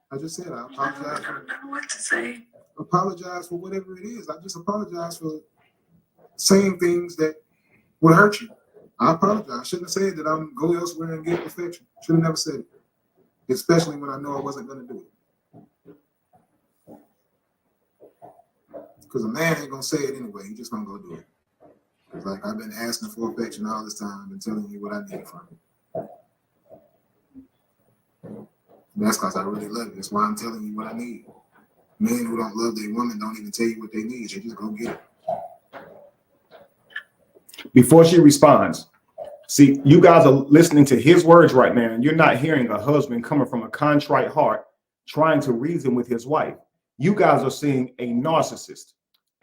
I just said I apologize. I don't know what to say. Apologize for whatever it is. I just apologize for saying things that will hurt you. I apologize. I shouldn't have said that I'm go elsewhere and get perfection. Should have never said it. Especially when I know I wasn't going to do it. Because a man ain't going to say it anyway. He just going to go do it. It's like I've been asking for affection all this time and telling you what I need from you. That's because I really love you. That's why I'm telling you what I need. Men who don't love their woman don't even tell you what they need. They just go get it. Before she responds, see, you guys are listening to his words right now, and you're not hearing a husband coming from a contrite heart trying to reason with his wife. You guys are seeing a narcissist,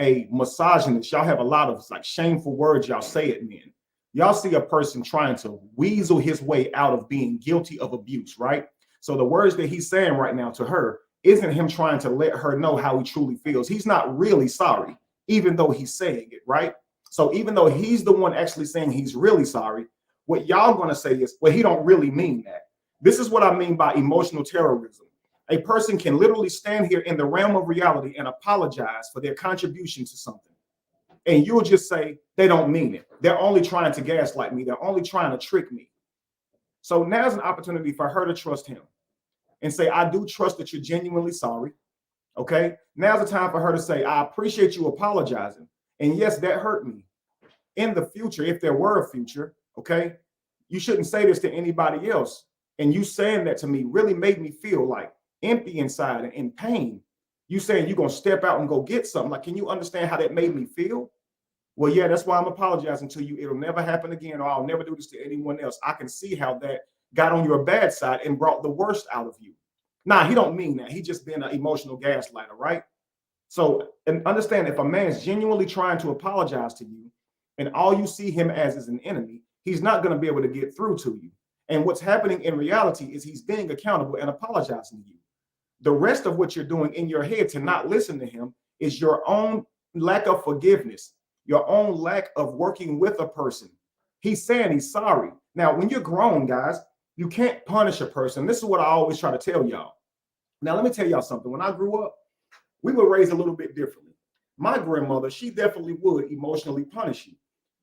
a misogynist. Y'all have a lot of like shameful words y'all say at men. Y'all see a person trying to weasel his way out of being guilty of abuse, right? So the words that he's saying right now to her isn't him trying to let her know how he truly feels. He's not really sorry, even though he's saying it, right? So even though he's the one actually saying he's really sorry, what y'all gonna say is, well, he don't really mean that. This is what I mean by emotional terrorism. A person can literally stand here in the realm of reality and apologize for their contribution to something. And you'll just say, they don't mean it. They're only trying to gaslight me. They're only trying to trick me. So now's an opportunity for her to trust him and say, I do trust that you're genuinely sorry. Okay. Now's the time for her to say, I appreciate you apologizing. And yes, that hurt me. In the future, if there were a future, okay, you shouldn't say this to anybody else. And you saying that to me really made me feel like empty inside and in pain. You saying you're going to step out and go get something. Like, can you understand how that made me feel? Well, yeah, that's why I'm apologizing to you. It'll never happen again, or I'll never do this to anyone else. I can see how that got on your bad side and brought the worst out of you. Nah, he don't mean that. He just been an emotional gaslighter, right? So, and understand, if a man's genuinely trying to apologize to you and all you see him as is an enemy, he's not going to be able to get through to you. And what's happening in reality is he's being accountable and apologizing to you. The rest of what you're doing in your head to not listen to him is your own lack of forgiveness, your own lack of working with a person. He's saying he's sorry. Now, when you're grown, guys, you can't punish a person. This is what I always try to tell y'all. Now, let me tell y'all something. When I grew up, we were raised a little bit differently. My grandmother, she definitely would emotionally punish you.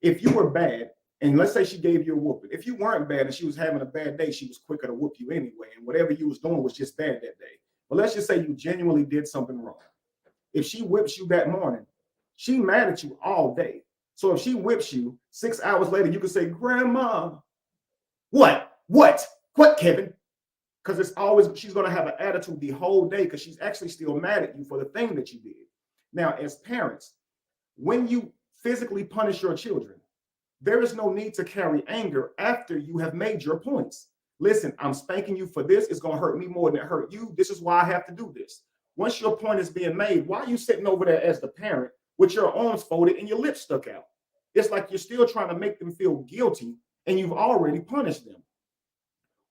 If you were bad, and let's say she gave you a whooping. If you weren't bad and she was having a bad day, she was quicker to whoop you anyway. And whatever you was doing was just bad that day. But let's just say you genuinely did something wrong. If she whips you that morning, she mad at you all day. So if she whips you 6 hours later, you can say, Grandma, what, Kevin? Because it's always, she's going to have an attitude the whole day because she's actually still mad at you for the thing that you did. Now, as parents, when you physically punish your children, there is no need to carry anger after you have made your points. Listen, I'm spanking you for this. It's going to hurt me more than it hurt you. This is why I have to do this. Once your point is being made, why are you sitting over there as the parent with your arms folded and your lips stuck out? It's like you're still trying to make them feel guilty and you've already punished them.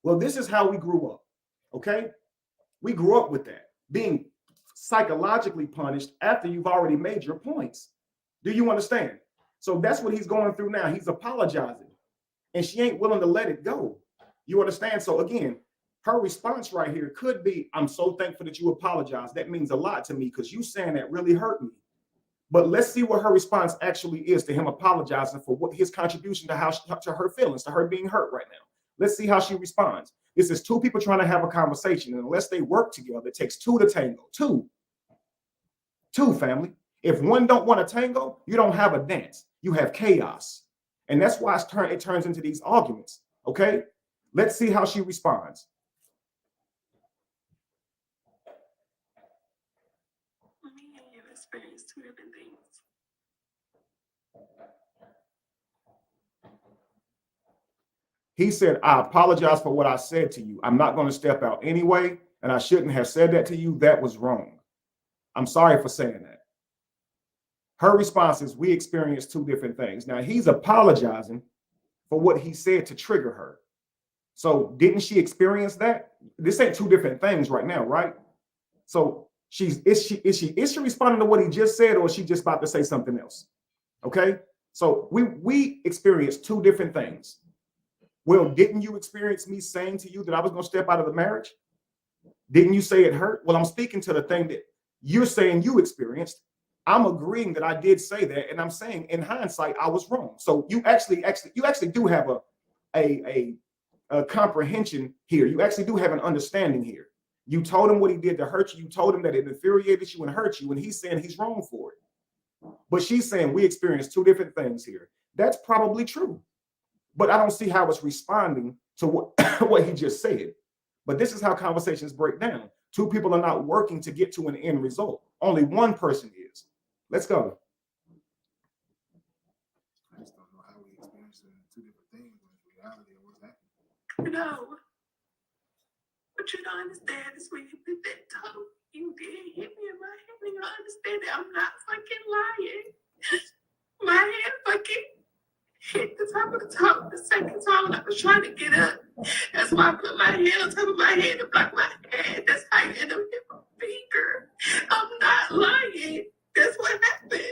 Well, this is how we grew up, okay? We grew up with that, being psychologically punished after you've already made your points. Do you understand? So that's what he's going through now. He's apologizing and she ain't willing to let it go. You understand? So again, her response right here could be, I'm so thankful that you apologize. That means a lot to me because you saying that really hurt me. But let's see what her response actually is to him apologizing for what his contribution to to her feelings, to her being hurt right now. Let's see how she responds. This is two people trying to have a conversation, and unless they work together, it takes two to tango. Two, family. If one don't want to tango, you don't have a dance. You have chaos. And that's why it turns into these arguments, okay? Let's see how she responds. Me and you experienced two different things. He said, I apologize for what I said to you. I'm not going to step out anyway, and I shouldn't have said that to you. That was wrong. I'm sorry for saying that. Her response is, we experienced two different things. Now, he's apologizing for what he said to trigger her. So didn't she experience that? This ain't two different things right now, right? So is she responding to what he just said, or is she just about to say something else? Okay. So we experienced two different things. Well, didn't you experience me saying to you that I was going to step out of the marriage? Didn't you say it hurt? Well, I'm speaking to the thing that you're saying you experienced. I'm agreeing that I did say that, and I'm saying in hindsight I was wrong. So you actually do have a comprehension here. You actually do have an understanding here. You told him what he did to hurt you. You told him that it infuriated you and hurt you, and he's saying he's wrong for it. But she's saying we experienced two different things here. That's probably true. But I don't see how it's responding to what he just said. But this is how conversations break down. Two people are not working to get to an end result. Only one person is. Let's go. I just don't know how we experiencing two different things when it's reality of what's happening. No. What you don't understand is when you put that toe, you did hit me in my head. And you understand that I'm not fucking lying. My head fucking hit the top of the toe the second time when I was trying to get up. That's why I put my hand on top of my head to block my head. That's how I ended up hitting my finger. I'm not lying. That's what happened.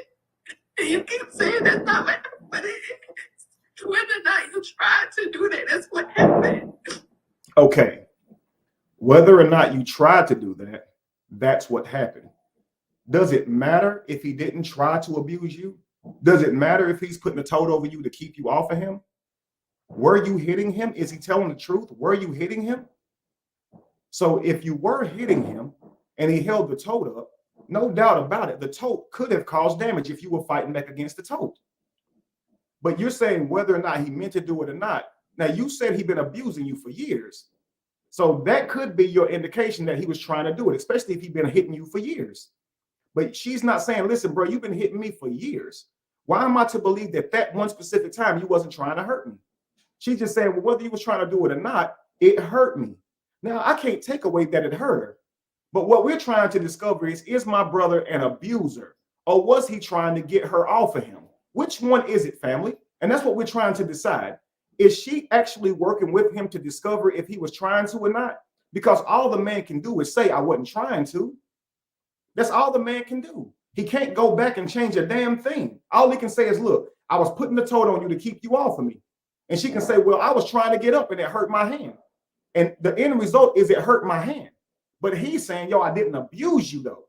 And you keep saying that's not what happened, but it is. Whether or not you tried to do that, that's what happened. Okay. Whether or not you tried to do that, that's what happened. Does it matter if he didn't try to abuse you? Does it matter if he's putting a tote over you to keep you off of him? Were you hitting him? Is he telling the truth? Were you hitting him? So if you were hitting him and he held the tote up, no doubt about it, the tote could have caused damage if you were fighting back against the tote. But you're saying whether or not he meant to do it or not. Now, you said he'd been abusing you for years. So that could be your indication that he was trying to do it, especially if he'd been hitting you for years. But she's not saying, listen, bro, you've been hitting me for years. Why am I to believe that that one specific time you wasn't trying to hurt me? She's just saying, well, whether you was trying to do it or not, it hurt me. Now, I can't take away that it hurt her. But what we're trying to discover is my brother an abuser? Or was he trying to get her off of him? Which one is it, family? And that's what we're trying to decide. Is she actually working with him to discover if he was trying to or not? Because all the man can do is say, I wasn't trying to. That's all the man can do. He can't go back and change a damn thing. All he can say is, look, I was putting the tote on you to keep you off of me. And she can say, well, I was trying to get up and it hurt my hand. And the end result is it hurt my hand. But he's saying, yo, I didn't abuse you though.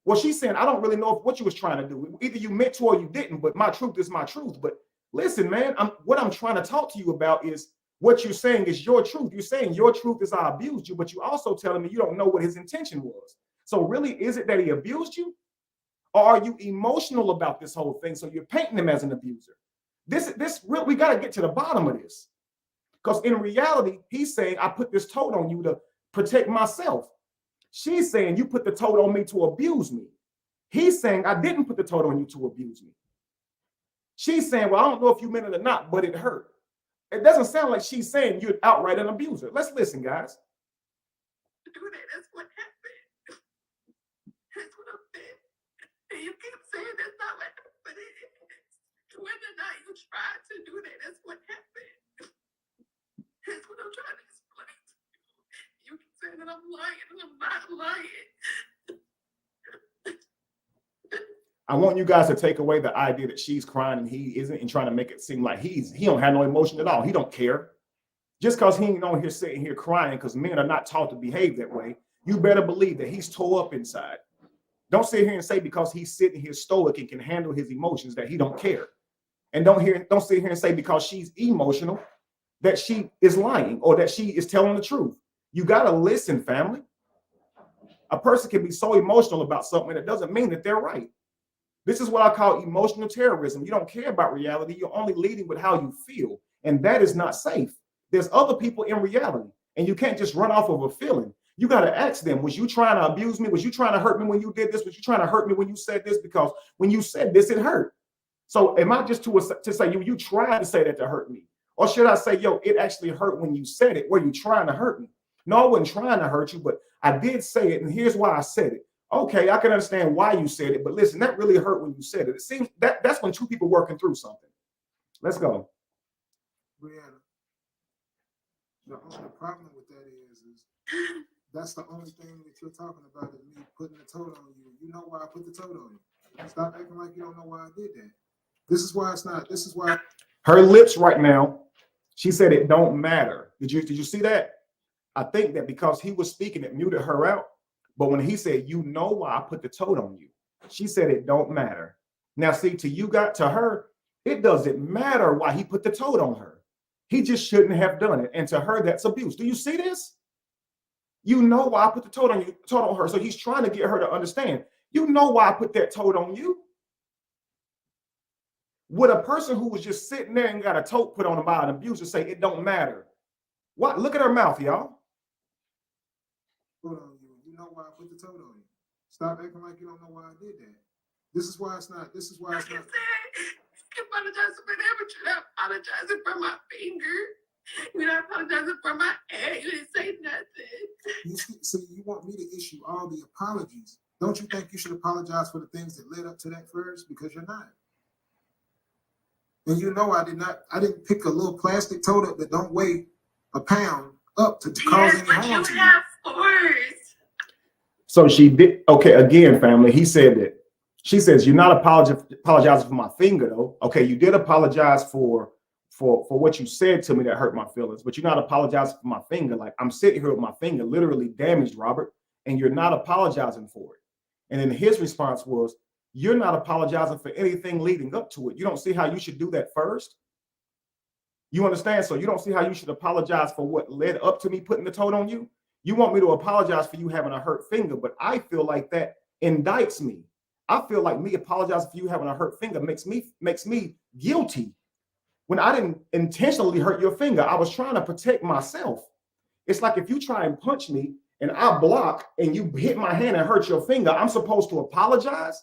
Well, she's saying, I don't really know what you was trying to do. Either you meant to or you didn't, but my truth is my truth. But listen, man, what I'm trying to talk to you about is what you're saying is your truth. You're saying your truth is I abused you, but you also telling me you don't know what his intention was. So really, is it that he abused you? Or are you emotional about this whole thing? So you're painting him as an abuser. We got to get to the bottom of this. Because in reality, he's saying, I put this tote on you to protect myself. She's saying you put the tote on me to abuse me. He's saying I didn't put the tote on you to abuse me. She's saying, well, I don't know if you meant it or not, but it hurt. It doesn't sound like she's saying you're outright an abuser. Let's listen, guys. That's what happened. That's what I'm saying. And you keep saying that's not what happened. lying and I'm not lying. I want you guys to take away the idea that she's crying and he isn't, and trying to make it seem like he don't have no emotion at all. He don't care. Just because he ain't on here sitting here crying, because men are not taught to behave that way, you better believe that he's tore up inside. Don't sit here and say because he's sitting here stoic and can handle his emotions that he don't care. And don't sit here and say because she's emotional that she is lying or that she is telling the truth. You got to listen, family. A person can be so emotional about something that doesn't mean that they're right. This is what I call emotional terrorism. You don't care about reality. You're only leading with how you feel. And that is not safe. There's other people in reality. And you can't just run off of a feeling. You got to ask them, was you trying to abuse me? Was you trying to hurt me when you did this? Was you trying to hurt me when you said this? Because when you said this, it hurt. So am I just to say you tried to say that to hurt me? Or should I say, yo, it actually hurt when you said it? Were you trying to hurt me? No, I wasn't trying to hurt you, but I did say it. And here's why I said it. Okay, I can understand why you said it, but listen, that really hurt when you said it. It seems that's when two people working through something. Let's go. Brianna, the only problem with that is that's the only thing that you're talking about is me putting the tote on you. You know why I put the tote on you. Stop acting like you don't know why I did that. This is why it's not. This is why Her lips right now, she said it don't matter. Did you see that? I think that because he was speaking, it muted her out. But when he said, you know why I put the tote on you, she said it don't matter. Now, see, to her, it doesn't matter why he put the tote on her. He just shouldn't have done it. And to her, that's abuse. Do you see this? You know why I put the tote on her. So he's trying to get her to understand. You know why I put that tote on you. Would a person who was just sitting there and got a tote put on him by an abuser say it don't matter? What? Look at her mouth, y'all. Hold on, you know why I put the tote on you. Stop acting like you don't know why I did that. This is why it's not. This is why it's not. You apologize for that, but you're not apologizing for my finger. You're not apologizing for my hair. You didn't say nothing. You want me to issue all the apologies. Don't you think you should apologize for the things that led up to that first? Because you're not. And you know I didn't pick a little plastic tote up that don't weigh a pound up to cause any harm to you. Have force. So she did. Okay, again, family, he said that. She says, you're not apologizing for my finger, though. Okay, you did apologize for what you said to me that hurt my feelings, but you're not apologizing for my finger. Like, I'm sitting here with my finger literally damaged, Robert, and you're not apologizing for it. And then his response was, you're not apologizing for anything leading up to it. You don't see how you should do that first? You understand? So you don't see how you should apologize for what led up to me putting the tote on you? You want me to apologize for you having a hurt finger, but I feel like that indicts me. I feel like me apologizing for you having a hurt finger makes me guilty. When I didn't intentionally hurt your finger, I was trying to protect myself. It's like if you try and punch me and I block and you hit my hand and hurt your finger, I'm supposed to apologize?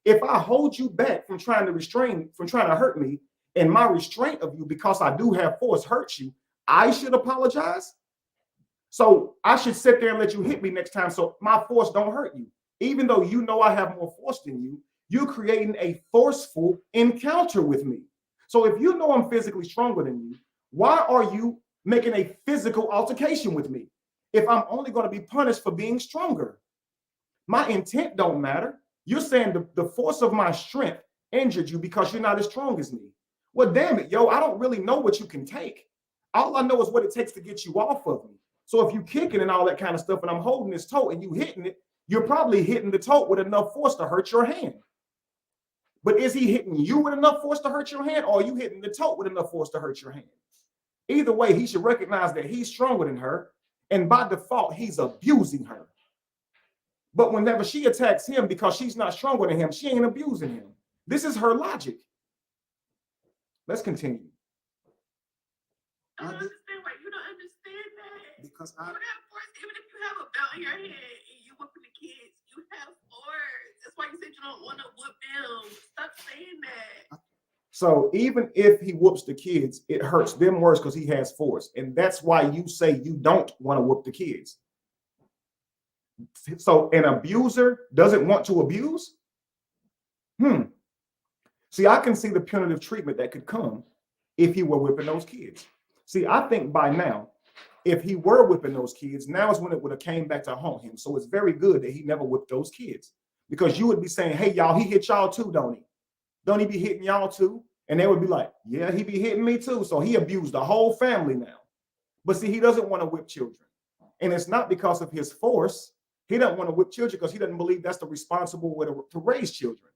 If I hold you back from trying to hurt me, and my restraint of you because I do have force hurts you, I should apologize? So I should sit there and let you hit me next time so my force don't hurt you. Even though you know I have more force than you, you're creating a forceful encounter with me. So if you know I'm physically stronger than you, why are you making a physical altercation with me if I'm only going to be punished for being stronger? My intent don't matter. You're saying the force of my strength injured you because you're not as strong as me. Well, damn it, yo, I don't really know what you can take. All I know is what it takes to get you off of me. So if you kicking and all that kind of stuff and I'm holding this tote and you hitting it, you're probably hitting the tote with enough force to hurt your hand. But is he hitting you with enough force to hurt your hand, or are you hitting the tote with enough force to hurt your hand? Either way, he should recognize that he's stronger than her, and by default, he's abusing her. But whenever she attacks him because she's not stronger than him, she ain't abusing him. This is her logic. Let's continue. I don't understand why you don't understand that. Because you have force, even if you have a belt in your head and you whooping the kids, you have force. That's why you said you don't want to whoop them. Stop saying that. So even if he whoops the kids, it hurts them worse because he has force. And that's why you say you don't want to whoop the kids. So an abuser doesn't want to abuse? See, I can see the punitive treatment that could come if he were whipping those kids. See, I think by now, if he were whipping those kids, now is when it would have came back to haunt him. So it's very good that he never whipped those kids, because you would be saying, hey, y'all, he hit y'all too, don't he? Don't he be hitting y'all too? And they would be like, yeah, he be hitting me too. So he abused the whole family now. But see, he doesn't want to whip children. And it's not because of his force. He doesn't want to whip children because he doesn't believe that's the responsible way to raise children.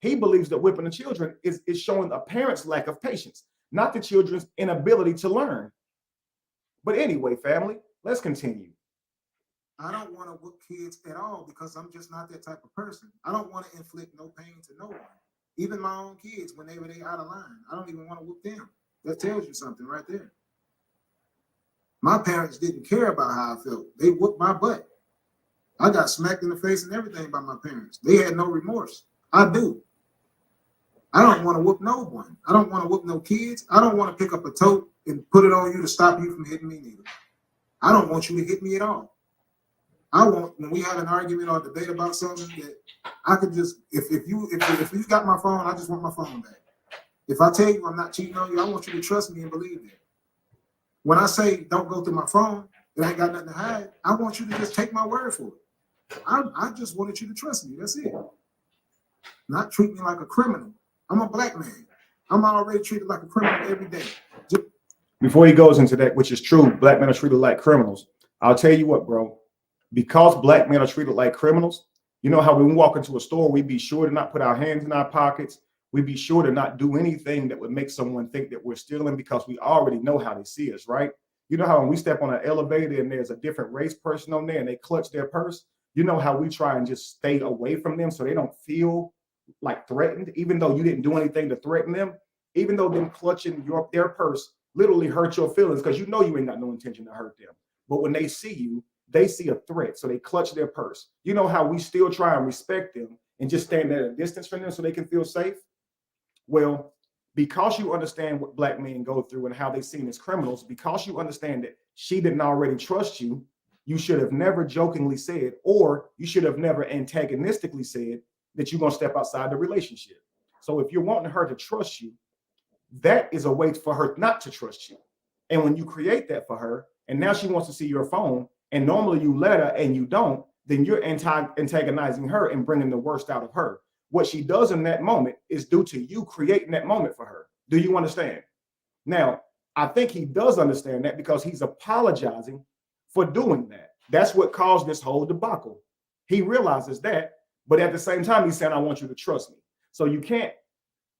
He believes that whipping the children is showing a parent's lack of patience, not the children's inability to learn. But anyway, family, let's continue. I don't want to whoop kids at all because I'm just not that type of person. I don't want to inflict no pain to no one. Even my own kids, whenever they out of line, I don't even want to whoop them. That tells you something right there. My parents didn't care about how I felt. They whooped my butt. I got smacked in the face and everything by my parents. They had no remorse. I do. I don't want to whoop no one. I don't want to whoop no kids. I don't want to pick up a tote and put it on you to stop you from hitting me neither. I don't want you to hit me at all. I want, when we have an argument or a debate about something, that I could just, if you got my phone, I just want my phone back. If I tell you I'm not cheating on you, I want you to trust me and believe that. When I say don't go through my phone, it ain't got nothing to hide, I want you to just take my word for it. I just wanted you to trust me. That's it. Not treat me like a criminal. I'm a black man. I'm already treated like a criminal every day. Before he goes into that, which is true, black men are treated like criminals. I'll tell you what, bro. Because black men are treated like criminals, you know how when we walk into a store, we be sure to not put our hands in our pockets. We be sure to not do anything that would make someone think that we're stealing, because we already know how they see us, right? You know how when we step on an elevator and there's a different race person on there and they clutch their purse, you know how we try and just stay away from them so they don't feel like threatened, even though you didn't do anything to threaten them, even though them clutching their purse literally hurt your feelings, because you know you ain't got no intention to hurt them. But when they see you, they see a threat, so they clutch their purse. You know how we still try and respect them and just stand at a distance from them so they can feel safe? Well, because you understand what black men go through and how they seen as criminals, because you understand that she didn't already trust you, you should have never jokingly said, or you should have never antagonistically said that you're going to step outside the relationship. So if you're wanting her to trust you, that is a way for her not to trust you. And when you create that for her, and now she wants to see your phone, and normally you let her and you don't, then you're antagonizing her and bringing the worst out of her. What she does in that moment is due to you creating that moment for her. Do you understand? Now, I think he does understand that because he's apologizing for doing that. That's what caused this whole debacle. He realizes that, but at the same time, he's saying, I want you to trust me. So you can't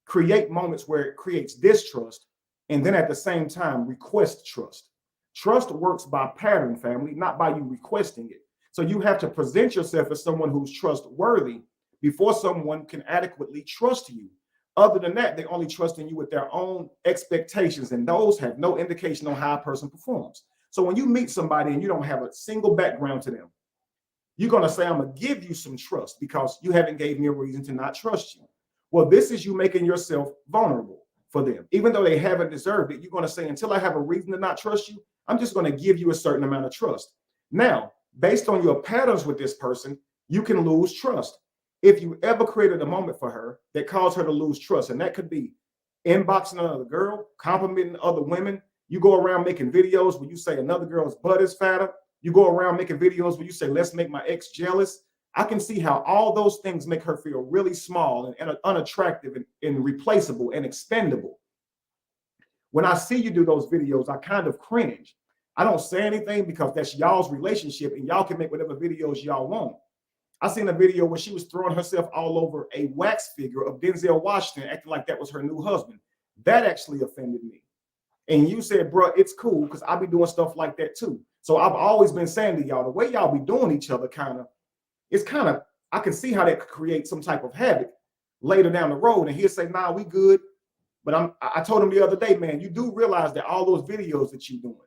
create moments where it creates distrust and then at the same time request trust. Trust works by pattern, family, not by you requesting it. So you have to present yourself as someone who's trustworthy before someone can adequately trust you. Other than that, they only trust in you with their own expectations, and those have no indication on how a person performs. So when you meet somebody and you don't have a single background to them, you're going to say, I'm going to give you some trust because you haven't gave me a reason to not trust you. Well, this is you making yourself vulnerable for them. Even though they haven't deserved it, you're going to say, until I have a reason to not trust you, I'm just going to give you a certain amount of trust. Now, based on your patterns with this person, you can lose trust. If you ever created a moment for her that caused her to lose trust, and that could be inboxing another girl, complimenting other women, you go around making videos where you say another girl's butt is fatter, you go around making videos where you say, let's make my ex jealous. I can see how all those things make her feel really small and unattractive and replaceable and expendable. When I see you do those videos, I kind of cringe. I don't say anything because that's y'all's relationship and y'all can make whatever videos y'all want. I seen a video where she was throwing herself all over a wax figure of Denzel Washington, acting like that was her new husband. That actually offended me. And you said, bro, it's cool because I be doing stuff like that too. So I've always been saying to y'all, the way y'all be doing each other I can see how that could create some type of havoc later down the road. And he'll say, nah, we good. But I told him the other day, man, you do realize that all those videos that you're doing,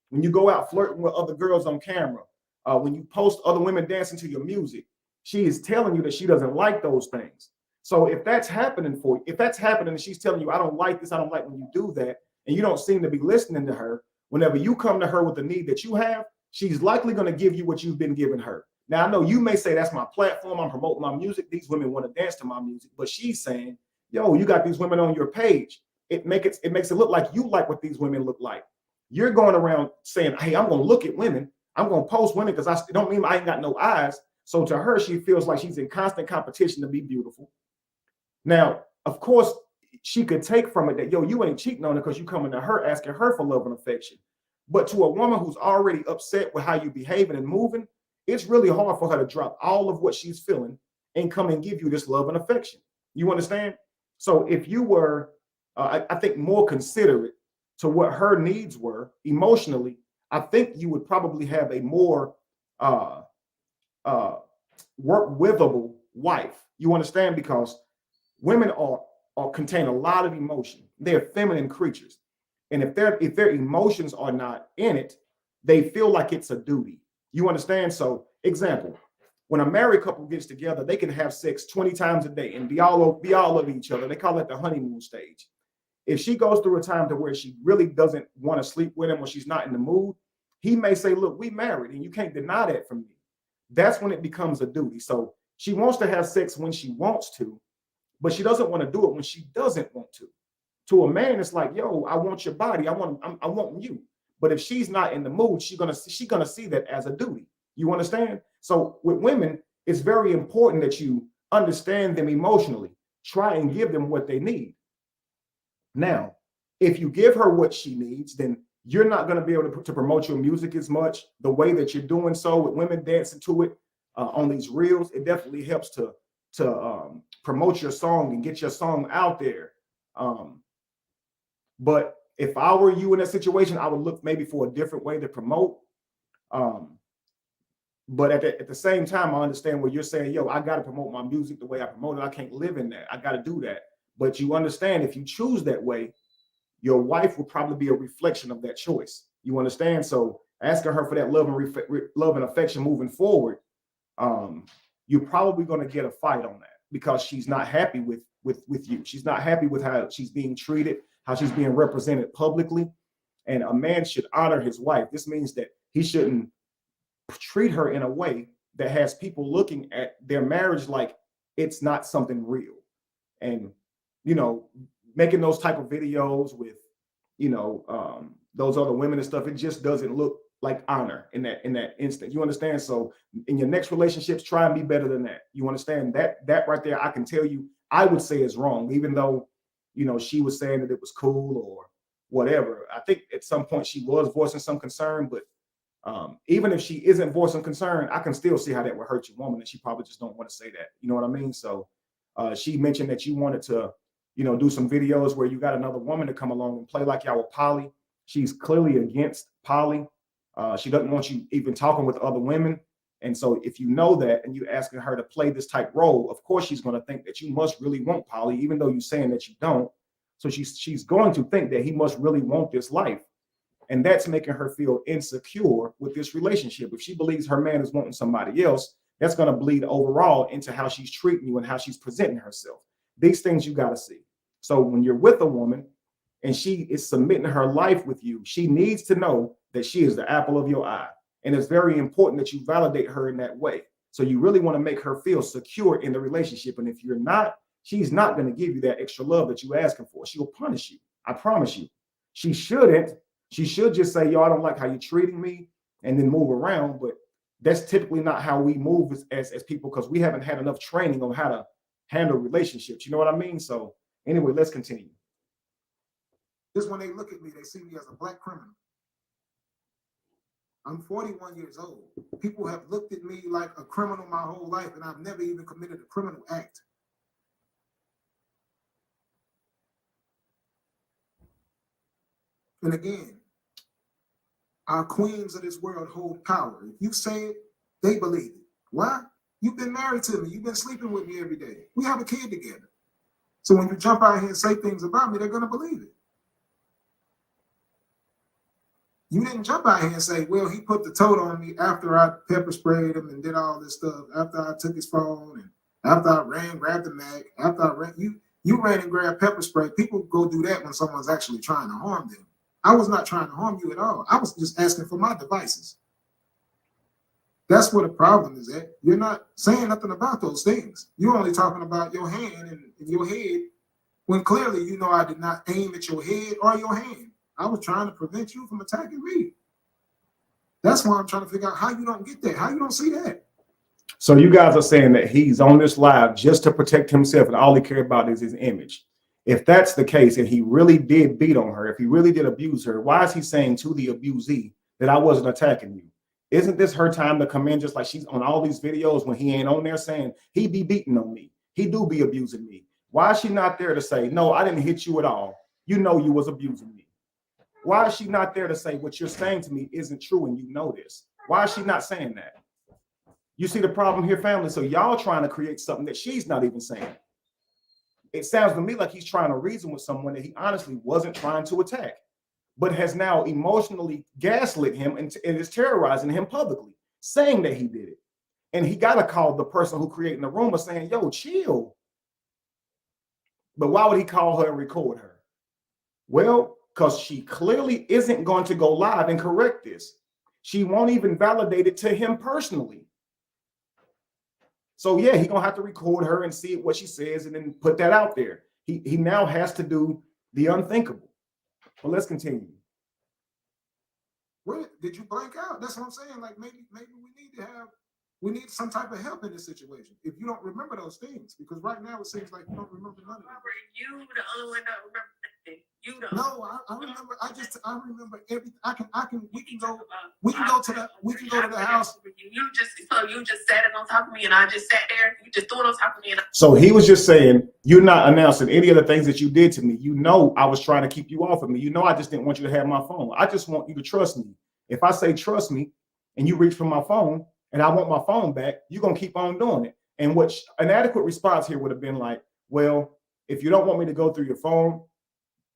when you go out flirting with other girls on camera, when you post other women dancing to your music, she is telling you that she doesn't like those things. So if that's happening for you, if that's happening and she's telling you, I don't like this, I don't like when you do that, and you don't seem to be listening to her, whenever you come to her with the need that you have, she's likely going to give you what you've been giving her. Now, I know you may say that's my platform, I'm promoting my music, these women want to dance to my music, but she's saying, yo, you got these women on your page. It makes it look like you like what these women look like. You're going around saying, hey, I'm going to look at women. I'm going to post women because I don't mean I ain't got no eyes. So to her, she feels like she's in constant competition to be beautiful. Now, of course, she could take from it that, yo, you ain't cheating on her because you coming to her asking her for love and affection. But to a woman who's already upset with how you behaving and moving, it's really hard for her to drop all of what she's feeling and come and give you this love and affection. You understand? So if you were, I think, more considerate to what her needs were emotionally, I think you would probably have a more work withable wife. You understand? Because women are contain a lot of emotion. They're feminine creatures. And if their emotions are not in it, they feel like it's a duty. You understand? So, example, when a married couple gets together, they can have sex 20 times a day and be all over each other. They call it the honeymoon stage. If she goes through a time to where she really doesn't want to sleep with him or she's not in the mood, he may say, look, we married and you can't deny that from me. That's when it becomes a duty. So she wants to have sex when she wants to, but she doesn't want to do it when she doesn't want to. To a man, it's like, yo, I want your body. I want you. But if she's not in the mood, she's gonna see that as a duty. You understand? So with women, it's very important that you understand them emotionally. Try and give them what they need. Now, if you give her what she needs, then you're not going to be able to promote your music as much. The way that you're doing so with women dancing to it on these reels, it definitely helps to promote your song and get your song out there. But if I were you in that situation, I would look maybe for a different way to promote. But at the same time, I understand what you're saying. Yo, I got to promote my music the way I promote it. I can't live in that. I got to do that. But you understand, if you choose that way, your wife will probably be a reflection of that choice. You understand? So asking her for that love and affection moving forward, you're probably going to get a fight on that because she's not happy with you. She's not happy with how she's being treated, how she's being represented publicly. And a man should honor his wife. This means that he shouldn't treat her in a way that has people looking at their marriage like it's not something real. And, you know, making those type of videos with, you know, those other women and stuff, it just doesn't look like honor in that instant. You understand? So in your next relationships, try and be better than that. You understand? That right there, I can tell you, I would say is wrong, even though, you know, she was saying that it was cool or whatever. I think at some point she was voicing some concern, but even if she isn't voicing concern, I can still see how that would hurt your woman, and she probably just don't want to say that. You know what I mean? So she mentioned that you wanted to, you know, do some videos where you got another woman to come along and play like y'all were poly. She's clearly against poly. She doesn't want you even talking with other women. And so if you know that and you're asking her to play this type role, of course she's going to think that you must really want poly, even though you're saying that you don't. So she's going to think that he must really want this life. And that's making her feel insecure with this relationship. If she believes her man is wanting somebody else, that's going to bleed overall into how she's treating you and how she's presenting herself. These things you got to see. So when you're with a woman and she is submitting her life with you, she needs to know that she is the apple of your eye. And it's very important that you validate her in that way. So you really want to make her feel secure in the relationship. And if you're not, she's not going to give you that extra love that you're asking for. She will punish you. I promise you. She shouldn't. She should just say, yo, I don't like how you're treating me, and then move around. But that's typically not how we move as people, because we haven't had enough training on how to handle relationships. You know what I mean? So anyway, let's continue. Just when they look at me, they see me as a black criminal. I'm 41 years old. People have looked at me like a criminal my whole life, and I've never even committed a criminal act. And again, our queens of this world hold power. If you say it, they believe it. Why? You've been married to me. You've been sleeping with me every day. We have a kid together. So when you jump out here and say things about me, they're going to believe it. You didn't jump out here and say, well, he put the tote on me after I pepper sprayed him and did all this stuff, after I took his phone, and after I grabbed the mag, after I ran, you ran and grabbed pepper spray. People go do that when someone's actually trying to harm them. I was not trying to harm you at all. I was just asking for my devices. That's where the problem is at. You're not saying nothing about those things. You're only talking about your hand and your head, when clearly you know I did not aim at your head or your hand. I was trying to prevent you from attacking me. That's why I'm trying to figure out how you don't get that. How you don't see that? So you guys are saying that he's on this live just to protect himself and all he cared about is his image. If that's the case, and he really did beat on her, if he really did abuse her, why is he saying to the abusee that I wasn't attacking you? Isn't this her time to come in, just like she's on all these videos when he ain't on there saying he be beating on me, he do be abusing me? Why is she not there to say, no, I didn't hit you at all, you know you was abusing me? Why is she not there to say what you're saying to me isn't true and you know this? Why is she not saying that? You see the problem here, family? So y'all trying to create something that she's not even saying. It sounds to me like he's trying to reason with someone that he honestly wasn't trying to attack, but has now emotionally gaslit him and is terrorizing him publicly, saying that he did it. And he got to call the person who created the rumor saying, yo, chill. But why would he call her and record her? Well, because she clearly isn't going to go live and correct this. She won't even validate it to him personally. So yeah, he's gonna have to record her and see what she says and then put that out there. He now has to do the unthinkable. But let's continue. What did you blank out? That's what I'm saying. Like maybe we need some type of help in this situation. If you don't remember those things, because right now it seems like you don't remember none of it. You the only one that remember nothing. You don't. No, I remember. I remember everything. We can go to the house. You just sat it on top of me, and I just sat there. You just threw it on top of me, and So he was just saying, you're not announcing any of the things that you did to me. You know, I was trying to keep you off of me. You know, I just didn't want you to have my phone. I just want you to trust me. If I say trust me, and you reach for my phone, and I want my phone back, you're gonna keep on doing it. And what an adequate response here would have been like, well, if you don't want me to go through your phone,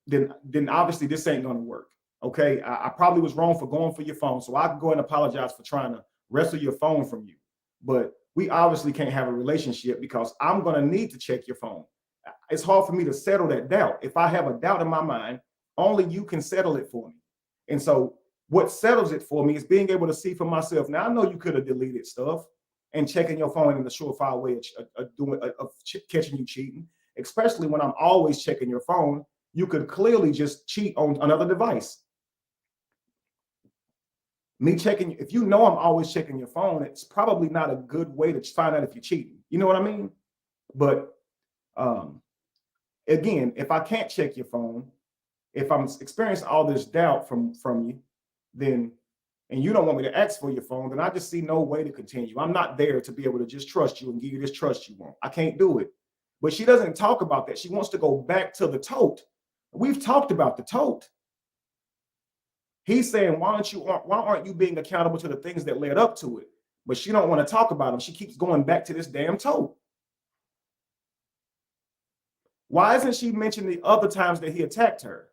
then obviously this ain't gonna work. Okay, I probably was wrong for going for your phone, so I can go and apologize for trying to wrestle your phone from you. But we obviously can't have a relationship because I'm gonna need to check your phone. It's hard for me to settle that doubt. If I have a doubt in my mind, only you can settle it for me. And so what settles it for me is being able to see for myself. Now I know you could have deleted stuff and checking your phone in a surefire way of catching you cheating, especially when I'm always checking your phone. You could clearly just cheat on another device. Me checking, if you know I'm always checking your phone, it's probably not a good way to find out if you're cheating. You know what I mean? But again, if I can't check your phone, if I'm experiencing all this doubt from you, then, and you don't want me to ask for your phone, then I just see no way to continue. I'm not there to be able to just trust you and give you this trust you want. I can't do it. But she doesn't talk about that. She wants to go back to the tote. We've talked about the tote. He's saying, why aren't you being accountable to the things that led up to it? But she don't want to talk about them. She keeps going back to this damn tote. Why isn't she mentioning the other times that he attacked her?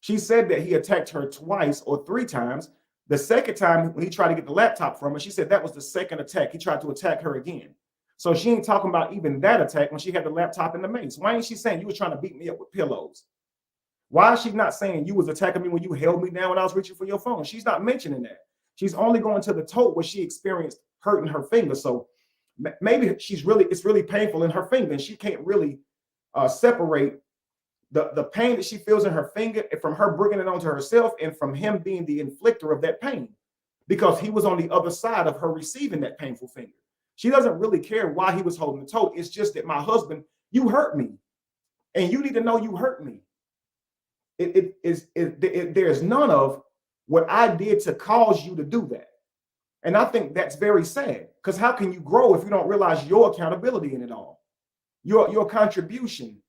She said that he attacked her twice or 3 times. The second time when he tried to get the laptop from her, she said that was the second attack. He tried to attack her again. So she ain't talking about even that attack when she had the laptop in the mace. Why ain't she saying you were trying to beat me up with pillows? Why is she not saying you was attacking me when you held me down when I was reaching for your phone? She's not mentioning that. She's only going to the tote where she experienced hurting her finger. So maybe it's really painful in her finger and she can't really separate the pain that she feels in her finger from her bringing it onto herself and from him being the inflictor of that pain, because he was on the other side of her receiving that painful finger. She doesn't really care why he was holding the tote. It's just that, my husband, you hurt me and you need to know you hurt me. There's none of what I did to cause you to do that. And I think that's very sad, because how can you grow if you don't realize your accountability in it all, your contribution?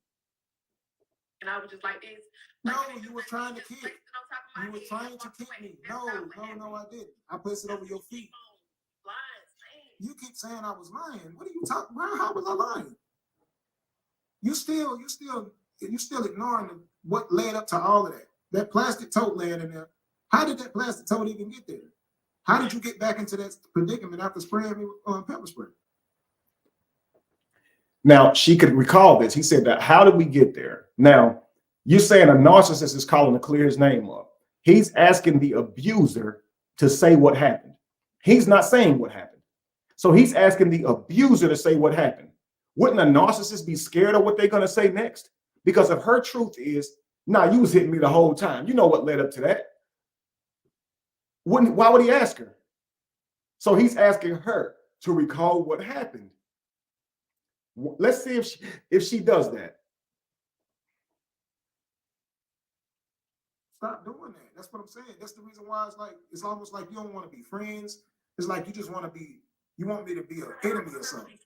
And I was just like this. No, you were trying to kick. You were trying to kick me. No, I didn't. I placed it over your feet. You keep saying I was lying. What are you talking about? How was I lying? You still ignoring what led up to all of that. That plastic tote laying in there. How did that plastic tote even get there? How did you get back into that predicament after spraying me with pepper spray? Now, she could recall this. He said that, how did we get there? Now, you're saying a narcissist is calling to clear his name up. He's asking the abuser to say what happened. He's not saying what happened. So he's asking the abuser to say what happened. Wouldn't a narcissist be scared of what they're going to say next? Because if her truth is Nah, you was hitting me the whole time. You know what led up to that. Why would he ask her? So he's asking her to recall what happened. Let's see if she does that. Stop doing that. That's what I'm saying. That's the reason why it's almost like you don't want to be friends. It's like you just want to be, you want me to be an enemy or something.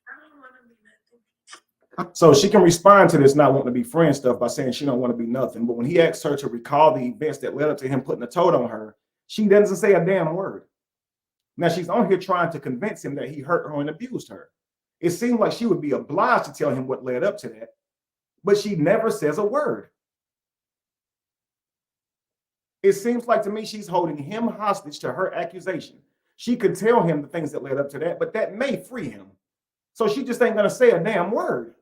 So she can respond to this not wanting to be friend stuff by saying she don't want to be nothing. But when he asks her to recall the events that led up to him putting a tote on her, she doesn't say a damn word. Now she's on here trying to convince him that he hurt her and abused her. It seemed like she would be obliged to tell him what led up to that, but she never says a word. It seems like to me she's holding him hostage to her accusation. She could tell him the things that led up to that, but that may free him. So she just ain't gonna say a damn word.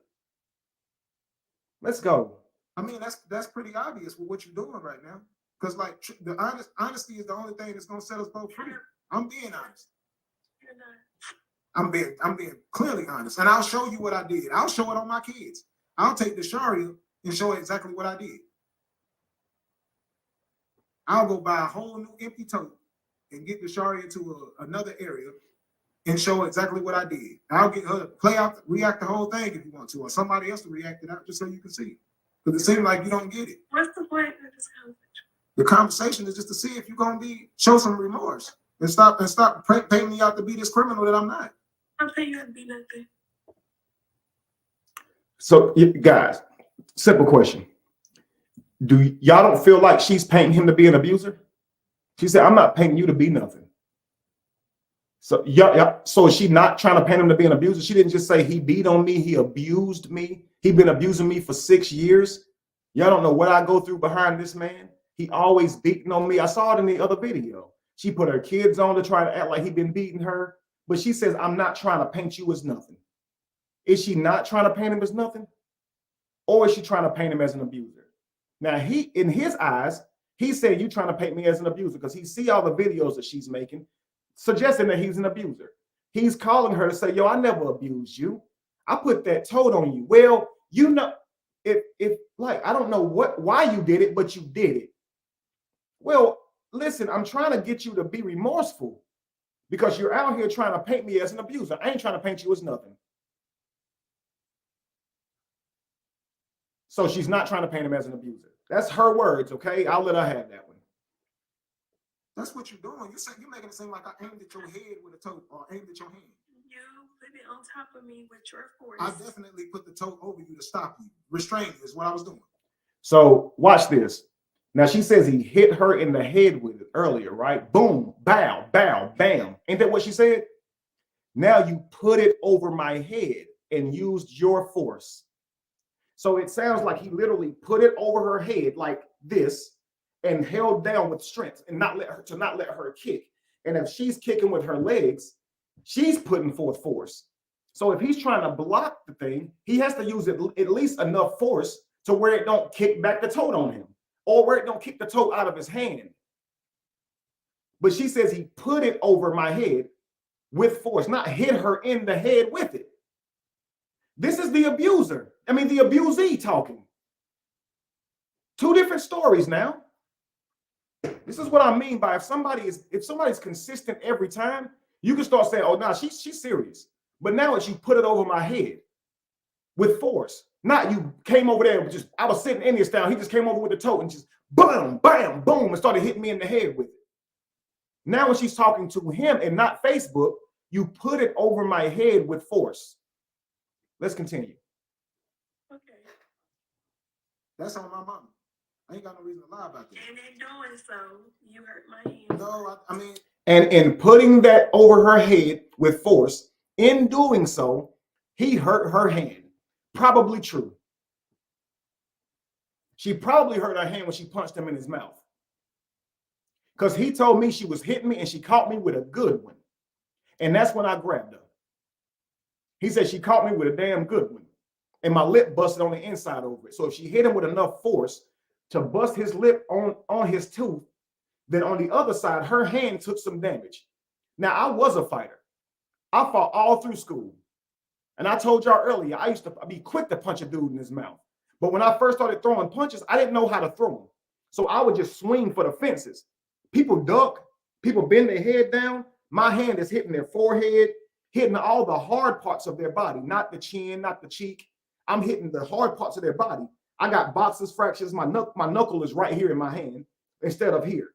Let's go. I mean, that's pretty obvious with what you're doing right now. Because like the honesty is the only thing that's gonna set us both free. I'm being honest. I'm being clearly honest. And I'll show you what I did. I'll show it on my kids. I'll take the Sharia and show exactly what I did. I'll go buy a whole new empty tote and get the Sharia to another area and show exactly what I did. I'll get her to react the whole thing if you want to, or somebody else to react it out just so you can see. Because it seems like you don't get it. What's the point of this conversation? The conversation is just to see if you're gonna show some remorse and stop painting me out to be this criminal that I'm not. I'm saying you have to be nothing. So guys, simple question. Do y'all don't feel like she's painting him to be an abuser? She said, I'm not painting you to be nothing. So so is she not trying to paint him to be an abuser? She didn't just say he beat on me, he abused me. He's been abusing me for 6 years. Y'all don't know what I go through behind this man. He always beating on me. I saw it in the other video. She put her kids on to try to act like he been beating her. But she says, I'm not trying to paint you as nothing. Is she not trying to paint him as nothing? Or is she trying to paint him as an abuser? Now, in his eyes, he said, you trying to paint me as an abuser because he see all the videos that she's making, suggesting that he's an abuser. He's calling her to say, yo, I never abused you. I put that tote on you. Well, you know, if like, I don't know why you did it, but you did it. Well, listen, I'm trying to get you to be remorseful because you're out here trying to paint me as an abuser. I ain't trying to paint you as nothing. So she's not trying to paint him as an abuser. That's her words, okay? I'll let her have that one. That's what you're doing. You're making it seem like I aimed at your head with a tote or aimed at your hand. You put it on top of me with your force. I definitely put the tote over you to stop you. Restraint is what I was doing. So watch this. Now she says he hit her in the head with it earlier, right? Boom, bow, bow, bam. Ain't that what she said? Now you put it over my head and used your force. So it sounds like he literally put it over her head like this and held down with strength and not let her kick. And if she's kicking with her legs, she's putting forth force. So if he's trying to block the thing, he has to use at least enough force to where it don't kick back the tote on him or where it don't kick the tote out of his hand. But she says he put it over my head with force, not hit her in the head with it. This is the abuser. I mean, the abusee talking. Two different stories now. This is what I mean by if somebody's consistent every time, you can start saying, oh, nah, she's serious. But now it's you put it over my head with force. Not you came over there, I was sitting in this style. He just came over with the tote and just boom, bam, boom, and started hitting me in the head with it. Now when she's talking to him and not Facebook, you put it over my head with force. Let's continue. Okay. That's on my mama. I ain't got no reason to lie about that. And in doing so, you hurt my hand. No, I mean. And in putting that over her head with force, in doing so, he hurt her hand. Probably true. She probably hurt her hand when she punched him in his mouth. Because he told me she was hitting me and she caught me with a good one. And that's when I grabbed her. He said she caught me with a damn good one. And my lip busted on the inside over it. So if she hit him with enough force to bust his lip on his tooth, then on the other side, her hand took some damage. Now, I was a fighter. I fought all through school. And I told y'all earlier, I used to be quick to punch a dude in his mouth. But when I first started throwing punches, I didn't know how to throw them. So I would just swing for the fences. People duck, people bend their head down. My hand is hitting their forehead, hitting all the hard parts of their body, not the chin, not the cheek. I'm hitting the hard parts of their body. I got boxes, fractures. My knuckle is right here in my hand instead of here.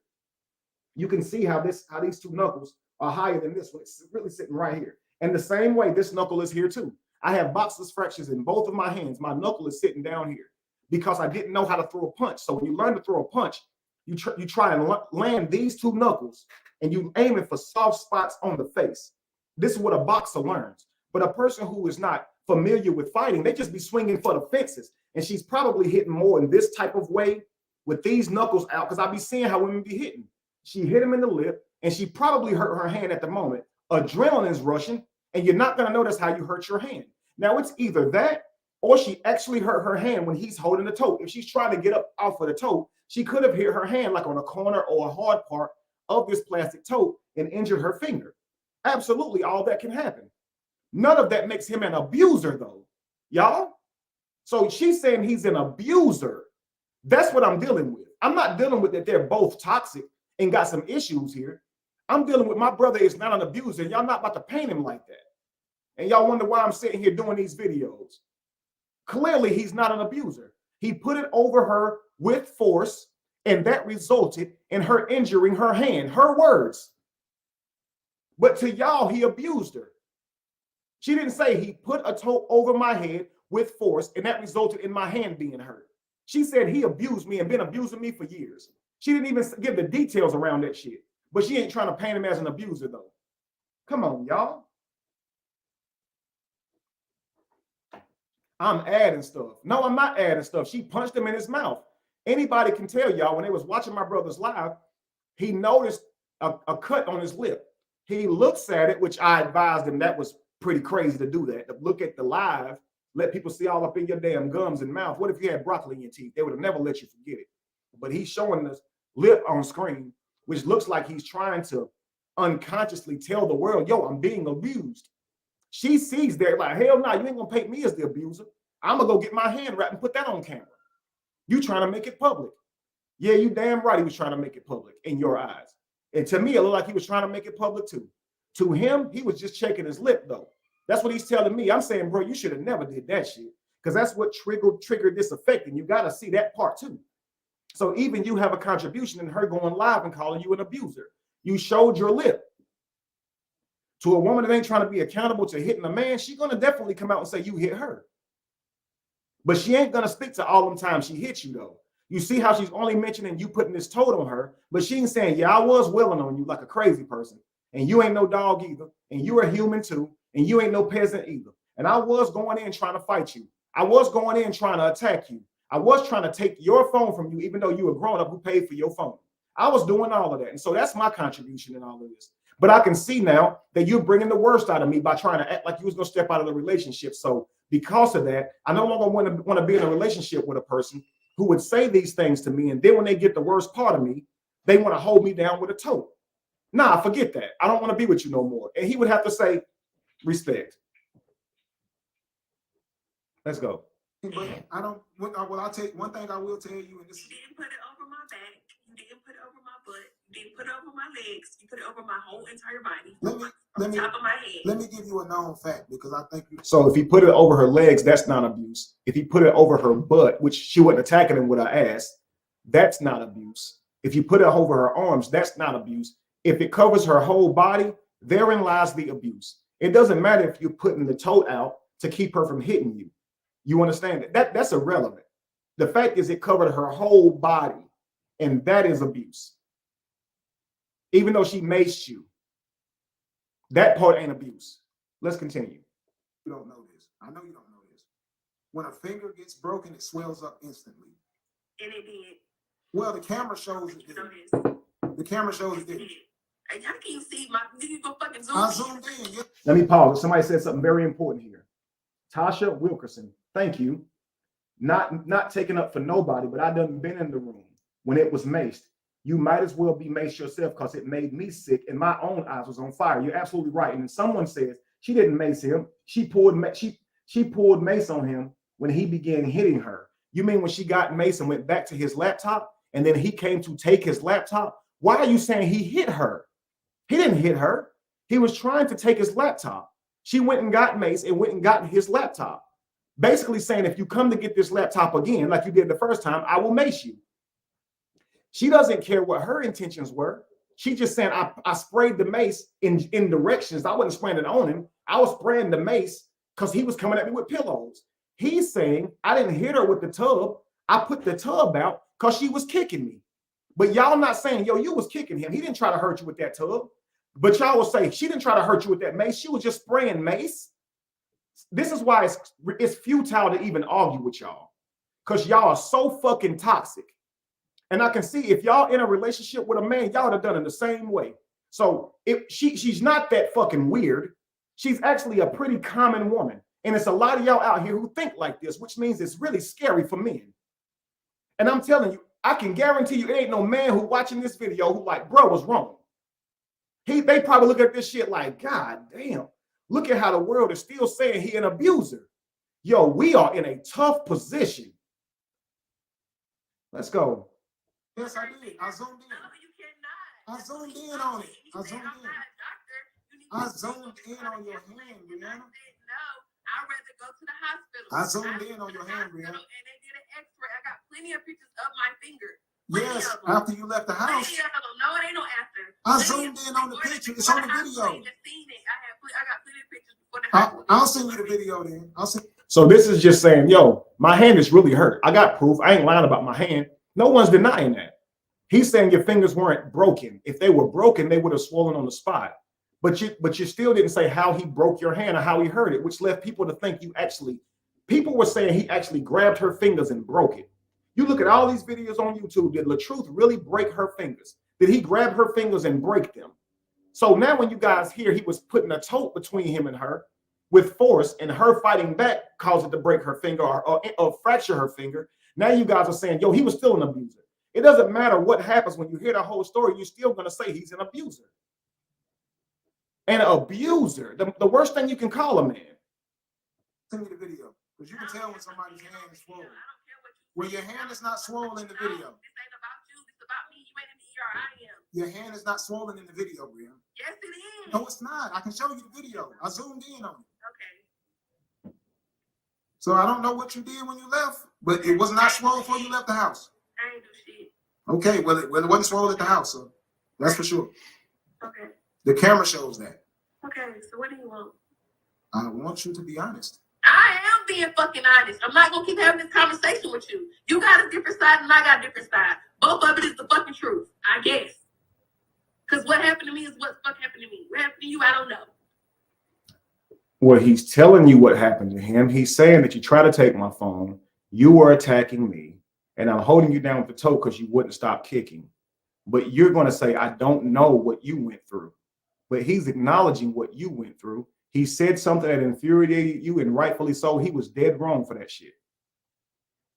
You can see how these two knuckles are higher than this one. It's really sitting right here. And the same way, this knuckle is here too. I have boxes, fractures in both of my hands. My knuckle is sitting down here because I didn't know how to throw a punch. So when you learn to throw a punch, you try and land these two knuckles and you aiming for soft spots on the face. This is what a boxer learns. But a person who is not familiar with fighting, they just be swinging for the fences. And she's probably hitting more in this type of way with these knuckles out, because I be seeing how women be hitting. She hit him in the lip and she probably hurt her hand at the moment. Adrenaline is rushing and you're not going to notice how you hurt your hand. Now it's either that or she actually hurt her hand when he's holding the tote. If she's trying to get up off of the tote, she could have hit her hand like on a corner or a hard part of this plastic tote and injured her finger. Absolutely, all that can happen. None of that makes him an abuser though, y'all. So she's saying he's an abuser. That's what I'm dealing with. I'm not dealing with that they're both toxic and got some issues here. I'm dealing with my brother is not an abuser. And y'all not about to paint him like that. And y'all wonder why I'm sitting here doing these videos. Clearly, he's not an abuser. He put it over her with force, and that resulted in her injuring her hand, her words. But to y'all, he abused her. She didn't say he put a tote over my head with force, and that resulted in my hand being hurt. She said he abused me and been abusing me for years. She didn't even give the details around that shit. But she ain't trying to paint him as an abuser, though. Come on, y'all. I'm adding stuff. No, I'm not adding stuff. She punched him in his mouth. Anybody can tell y'all when they was watching my brother's live, he noticed a cut on his lip. He looks at it, which I advised him that was pretty crazy to do that. To look at the live, let people see all up in your damn gums and mouth. What if you had broccoli in your teeth? They would have never let you forget it. But he's showing this lip on screen, which looks like he's trying to unconsciously tell the world, yo, I'm being abused. She sees that like, hell no, you ain't gonna paint me as the abuser. I'm gonna go get my hand wrapped and put that on camera. You trying to make it public. Yeah, you damn right he was trying to make it public in your eyes. And to me, it looked like he was trying to make it public too. To him, he was just shaking his lip though. That's what he's telling me. I'm saying, bro, you should have never did that shit. Because that's what triggered this effect. And you got to see that part too. So even you have a contribution in her going live and calling you an abuser. You showed your lip. To a woman that ain't trying to be accountable to hitting a man, she's going to definitely come out and say you hit her. But she ain't going to speak to all them times she hit you, though. You see how she's only mentioning you putting this tote on her, but she ain't saying, yeah, I was willing on you like a crazy person. And you ain't no dog either. And you are human too. And you ain't no peasant either. And I was going in trying to fight you. I was going in trying to attack you. I was trying to take your phone from you, even though you were grown up who paid for your phone. I was doing all of that. And so that's my contribution in all of this. But I can see now that you're bringing the worst out of me by trying to act like you was going to step out of the relationship. So because of that, I no longer want to be in a relationship with a person who would say these things to me. And then when they get the worst part of me, they want to hold me down with a tote. Nah, forget that. I don't want to be with you no more. And he would have to say, respect. Let's go. But I don't. Well, I'll take one thing I will tell you, and this is. You didn't put it over my back. You didn't put it over my butt. You didn't put it over my legs. You put it over my whole entire body. Top of my head. Let me give you a known fact because I think you. So if he put it over her legs, that's not abuse. If he put it over her butt, which she wasn't attacking him with her ass, that's not abuse. If you put it over her arms, that's not abuse. If it covers her whole body, therein lies the abuse. It doesn't matter if you're putting the tote out to keep her from hitting you. You understand that? That's irrelevant. The fact is it covered her whole body, and that is abuse. Even though she maced you, that part ain't abuse. Let's continue. You don't know this. I know you don't know this. When a finger gets broken, it swells up instantly. And it did. Well, the camera shows it did. The camera shows it did. How can you see my? Did you go fucking zoom? I zoomed in. Yeah. Let me pause. Somebody said something very important here. Tasha Wilkerson, thank you. Not taking up for nobody, but I done been in the room when it was maced. You might as well be maced yourself because it made me sick and my own eyes was on fire. You're absolutely right. And then someone says she didn't mace him. She poured mace on him when he began hitting her. You mean when she got Mace and went back to his laptop and then he came to take his laptop? Why are you saying he hit her? He didn't hit her. He was trying to take his laptop. She went and got Mace and went and got his laptop. Basically saying, if you come to get this laptop again, like you did the first time, I will mace you. She doesn't care what her intentions were. She just saying, I sprayed the mace in directions. I wasn't spraying it on him. I was spraying the mace because he was coming at me with pillows. He's saying, I didn't hit her with the tub. I put the tub out because she was kicking me. But y'all not saying, yo, you was kicking him. He didn't try to hurt you with that tub. But y'all will say, she didn't try to hurt you with that mace. She was just spraying mace. This is why it's futile to even argue with y'all, because y'all are so fucking toxic. And I can see if y'all in a relationship with a man, y'all would have done it the same way. So if she's not that fucking weird. She's actually a pretty common woman. And it's a lot of y'all out here who think like this, which means it's really scary for men. And I'm telling you, I can guarantee you, it ain't no man who watching this video who like, bro was wrong. They probably look at this shit like, God damn, look at how the world is still saying he an abuser. Yo, we are in a tough position. Let's go. Yes, I did. I zoomed in. No, you cannot. I zoomed in on it. I zoomed I'm in. not a doctor. You need I to- zoomed in on your hand, I Brianna. said no. I'd rather go to the hospital. I zoomed in on to your the hand, hospital, Brianna. And they did an x-ray. I got plenty of pictures of my finger. Yes, after you left the house. Plenty of them. No, it ain't no after. I Plenty zoomed of- in on the before picture. It's before on the hospital, video. you just seen it. I got plenty of pictures before the hospital. I'll send you the video then. I'll send. So this is just saying, yo, my hand is really hurt. I got proof. I ain't lying about my hand. No one's denying that. He's saying your fingers weren't broken. If they were broken, they would have swollen on the spot. But you still didn't say how he broke your hand or how he hurt it, which left people to think people were saying he actually grabbed her fingers and broke it. You look at all these videos on YouTube. Did LaTruth really break her fingers? Did he grab her fingers and break them? So now when you guys hear he was putting a tote between him and her with force, and her fighting back caused it to break her finger or fracture her finger, now you guys are saying, yo, he was still an abuser. It doesn't matter what happens when you hear the whole story, you're still going to say he's an abuser. An abuser, the worst thing you can call a man. Send me the video. Because you can tell when somebody's hand is swollen. When your hand is not swollen in the video. This ain't about you. It's about me. You ain't in the ER. I am. Your hand is not swollen in the video, Brianna. Yes, it is. No, it's not. I can show you the video. I zoomed in on it. Okay. So I don't know what you did when you left, but it was not swollen before you left the house. I ain't do shit. Okay, well, it wasn't swollen at the house, so that's for sure. Okay. The camera shows that. Okay. So what do you want? I want you to be honest. I am being fucking honest. I'm not gonna keep having this conversation with you. You got a different side and I got a different side. Both of it is the fucking truth, I guess. Because what happened to me is what the fuck happened to me. What happened to you, I don't know. Well, he's telling you what happened to him. He's saying that you try to take my phone, you were attacking me, and I'm holding you down with the toe because you wouldn't stop kicking. But you're going to say, I don't know what you went through. But he's acknowledging what you went through. He said something that infuriated you, and rightfully so. He was dead wrong for that shit.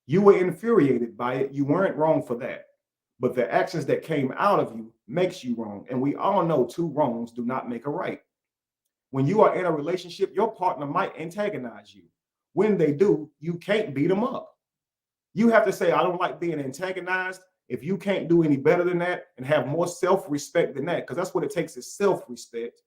You were infuriated by it. You weren't wrong for that. But the actions that came out of you makes you wrong. And we all know two wrongs do not make a right. When you are in a relationship, your partner might antagonize you. When they do, you can't beat them up. You have to say, I don't like being antagonized. If you can't do any better than that and have more self-respect than that, because that's what it takes is self-respect.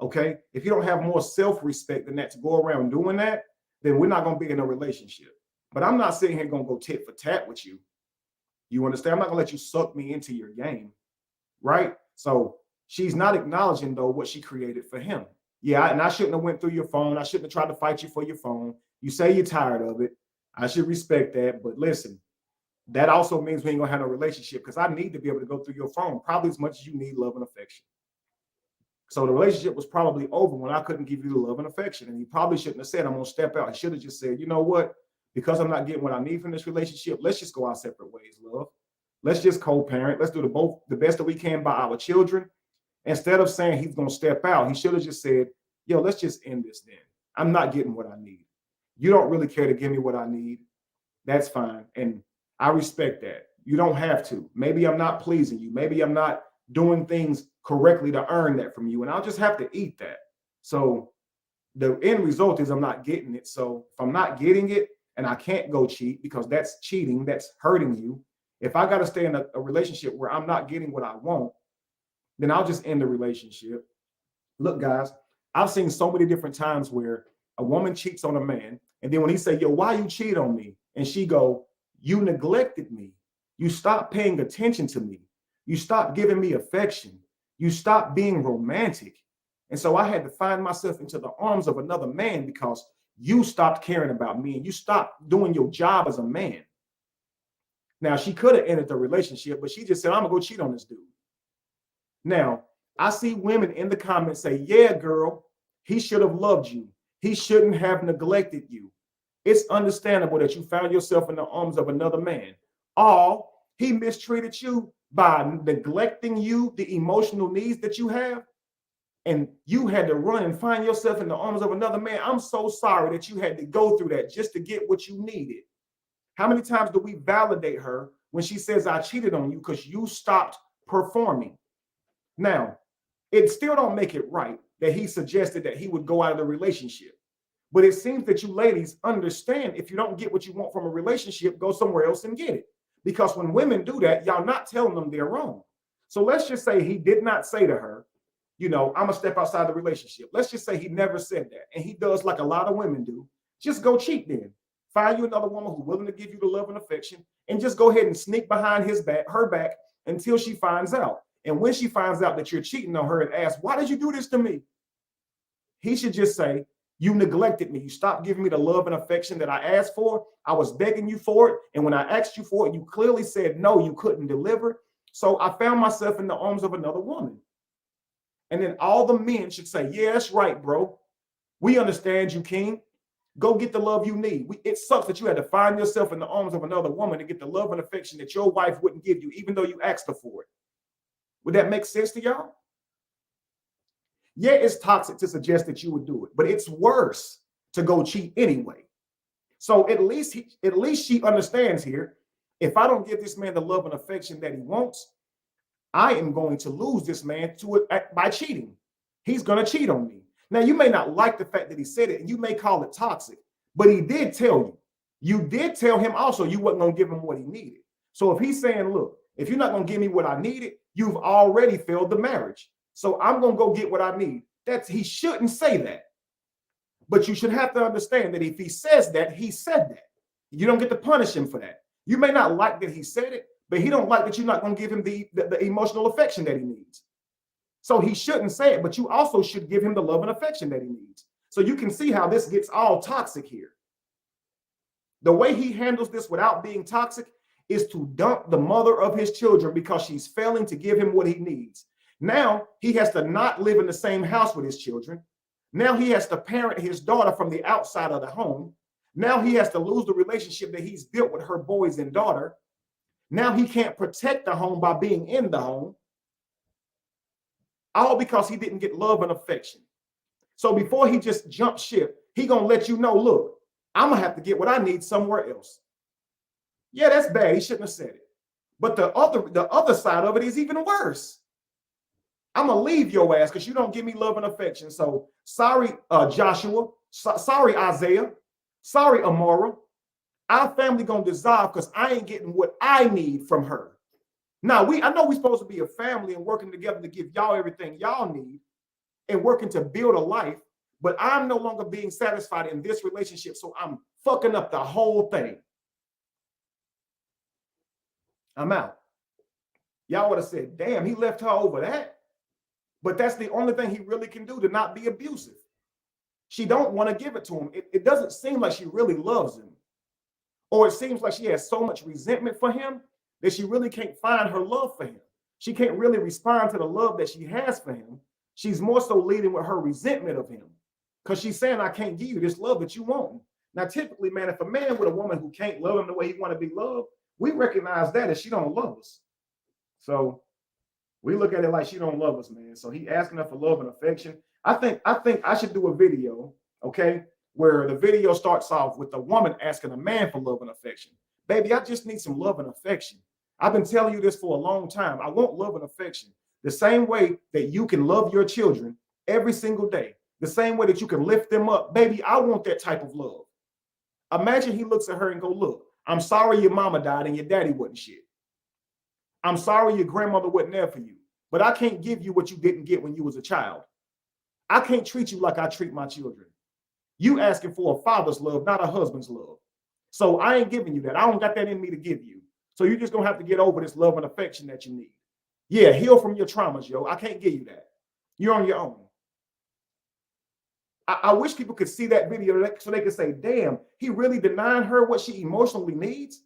Okay? If you don't have more self-respect than that to go around doing that, then we're not going to be in a relationship. But I'm not sitting here going to go tit for tat with you. You understand? I'm not going to let you suck me into your game. Right? So she's not acknowledging, though, what she created for him. Yeah, and I shouldn't have went through your phone. I shouldn't have tried to fight you for your phone. You say you're tired of it. I should respect that. But listen, that also means we ain't going to have a relationship, because I need to be able to go through your phone probably as much as you need love and affection. So the relationship was probably over when I couldn't give you the love and affection. And he probably shouldn't have said, I'm going to step out. He should have just said, you know what? Because I'm not getting what I need from this relationship, let's just go our separate ways, love. Let's just co-parent. Let's do the best that we can by our children. Instead of saying he's going to step out, he should have just said, yo, let's just end this then. I'm not getting what I need. You don't really care to give me what I need. That's fine. And I respect that. You don't have to. Maybe I'm not pleasing you. Maybe I'm not doing things correctly to earn that from you. And I'll just have to eat that. So the end result is I'm not getting it. So if I'm not getting it and I can't go cheat because that's cheating, that's hurting you. If I got to stay in a relationship where I'm not getting what I want, then I'll just end the relationship. Look, guys, I've seen so many different times where a woman cheats on a man, and then when he say, yo, why you cheat on me? And she go, you neglected me. You stopped paying attention to me. You stopped giving me affection. You stopped being romantic. And so I had to find myself into the arms of another man because you stopped caring about me and you stopped doing your job as a man. Now, she could have ended the relationship, but she just said, I'm gonna go cheat on this dude. Now, I see women in the comments say, yeah, girl, he should have loved you. He shouldn't have neglected you. It's understandable that you found yourself in the arms of another man. Or he mistreated you by neglecting you, the emotional needs that you have, and you had to run and find yourself in the arms of another man. I'm so sorry that you had to go through that just to get what you needed. How many times do we validate her when she says, I cheated on you because you stopped performing? Now, it still don't make it right that he suggested that he would go out of the relationship. But it seems that you ladies understand if you don't get what you want from a relationship, go somewhere else and get it. Because when women do that, y'all not telling them they're wrong. So let's just say he did not say to her, you know, I'm gonna step outside the relationship. Let's just say he never said that. And he does like a lot of women do. Just go cheat then. Find you another woman who's willing to give you the love and affection and just go ahead and sneak behind her back until she finds out. And when she finds out that you're cheating on her and asks, why did you do this to me? He should just say, you neglected me. You stopped giving me the love and affection that I asked for. I was begging you for it. And when I asked you for it, you clearly said, no, you couldn't deliver. So I found myself in the arms of another woman. And then all the men should say, yeah, that's right, bro. We understand you, King. Go get the love you need. It sucks that you had to find yourself in the arms of another woman to get the love and affection that your wife wouldn't give you, even though you asked her for it. Would that make sense to y'all? Yeah, it's toxic to suggest that you would do it, but it's worse to go cheat anyway. So at least she understands here, if I don't give this man the love and affection that he wants, I am going to lose this man to it by cheating. He's going to cheat on me. Now, you may not like the fact that he said it, and you may call it toxic, but he did tell you. You did tell him also you wasn't going to give him what he needed. So if he's saying, look, if you're not going to give me what I needed, you've already failed the marriage. So I'm going to go get what I need. He shouldn't say that. But you should have to understand that if he says that, he said that. You don't get to punish him for that. You may not like that he said it, but he don't like that you're not going to give him the emotional affection that he needs. So he shouldn't say it, but you also should give him the love and affection that he needs. So you can see how this gets all toxic here. The way he handles this without being toxic is to dump the mother of his children because she's failing to give him what he needs. Now he has to not live in the same house with his children. Now he has to parent his daughter from the outside of the home. Now he has to lose the relationship that he's built with her boys and daughter. Now he can't protect the home by being in the home. All because he didn't get love and affection. So before he just jumps ship, he gonna let you know, look, I'm gonna have to get what I need somewhere else. Yeah, that's bad. He shouldn't have said it. But the other side of it is even worse. I'm gonna leave your ass because you don't give me love and affection. So sorry, Joshua. Sorry, Isaiah. Sorry, Amora. Our family gonna dissolve because I ain't getting what I need from her. Now, I know we're supposed to be a family and working together to give y'all everything y'all need and working to build a life, but I'm no longer being satisfied in this relationship, so I'm fucking up the whole thing. I'm out. Y'all would have said, damn, he left her over that. But that's the only thing he really can do to not be abusive. She don't want to give it to him. It doesn't seem like she really loves him. Or it seems like she has so much resentment for him that she really can't find her love for him. She can't really respond to the love that she has for him. She's more so leading with her resentment of him because she's saying, I can't give you this love that you want. Now, typically, man, if a man with a woman who can't love him the way he want to be loved, we recognize that as she don't love us. So we look at it like she don't love us, man. So he asking her for love and affection. I think I should do a video, okay, where the video starts off with the woman asking a man for love and affection. Baby, I just need some love and affection. I've been telling you this for a long time. I want love and affection. The same way that you can love your children every single day, the same way that you can lift them up. Baby, I want that type of love. Imagine he looks at her and go, look, I'm sorry your mama died and your daddy wasn't shit. I'm sorry your grandmother wasn't there for you, but I can't give you what you didn't get when you was a child. I can't treat you like I treat my children. You asking for a father's love, not a husband's love. So I ain't giving you that. I don't got that in me to give you. So you're just gonna have to get over this love and affection that you need. Yeah, heal from your traumas, yo. I can't give you that. You're on your own. I wish people could see that video so they could say, damn, he really denying her what she emotionally needs.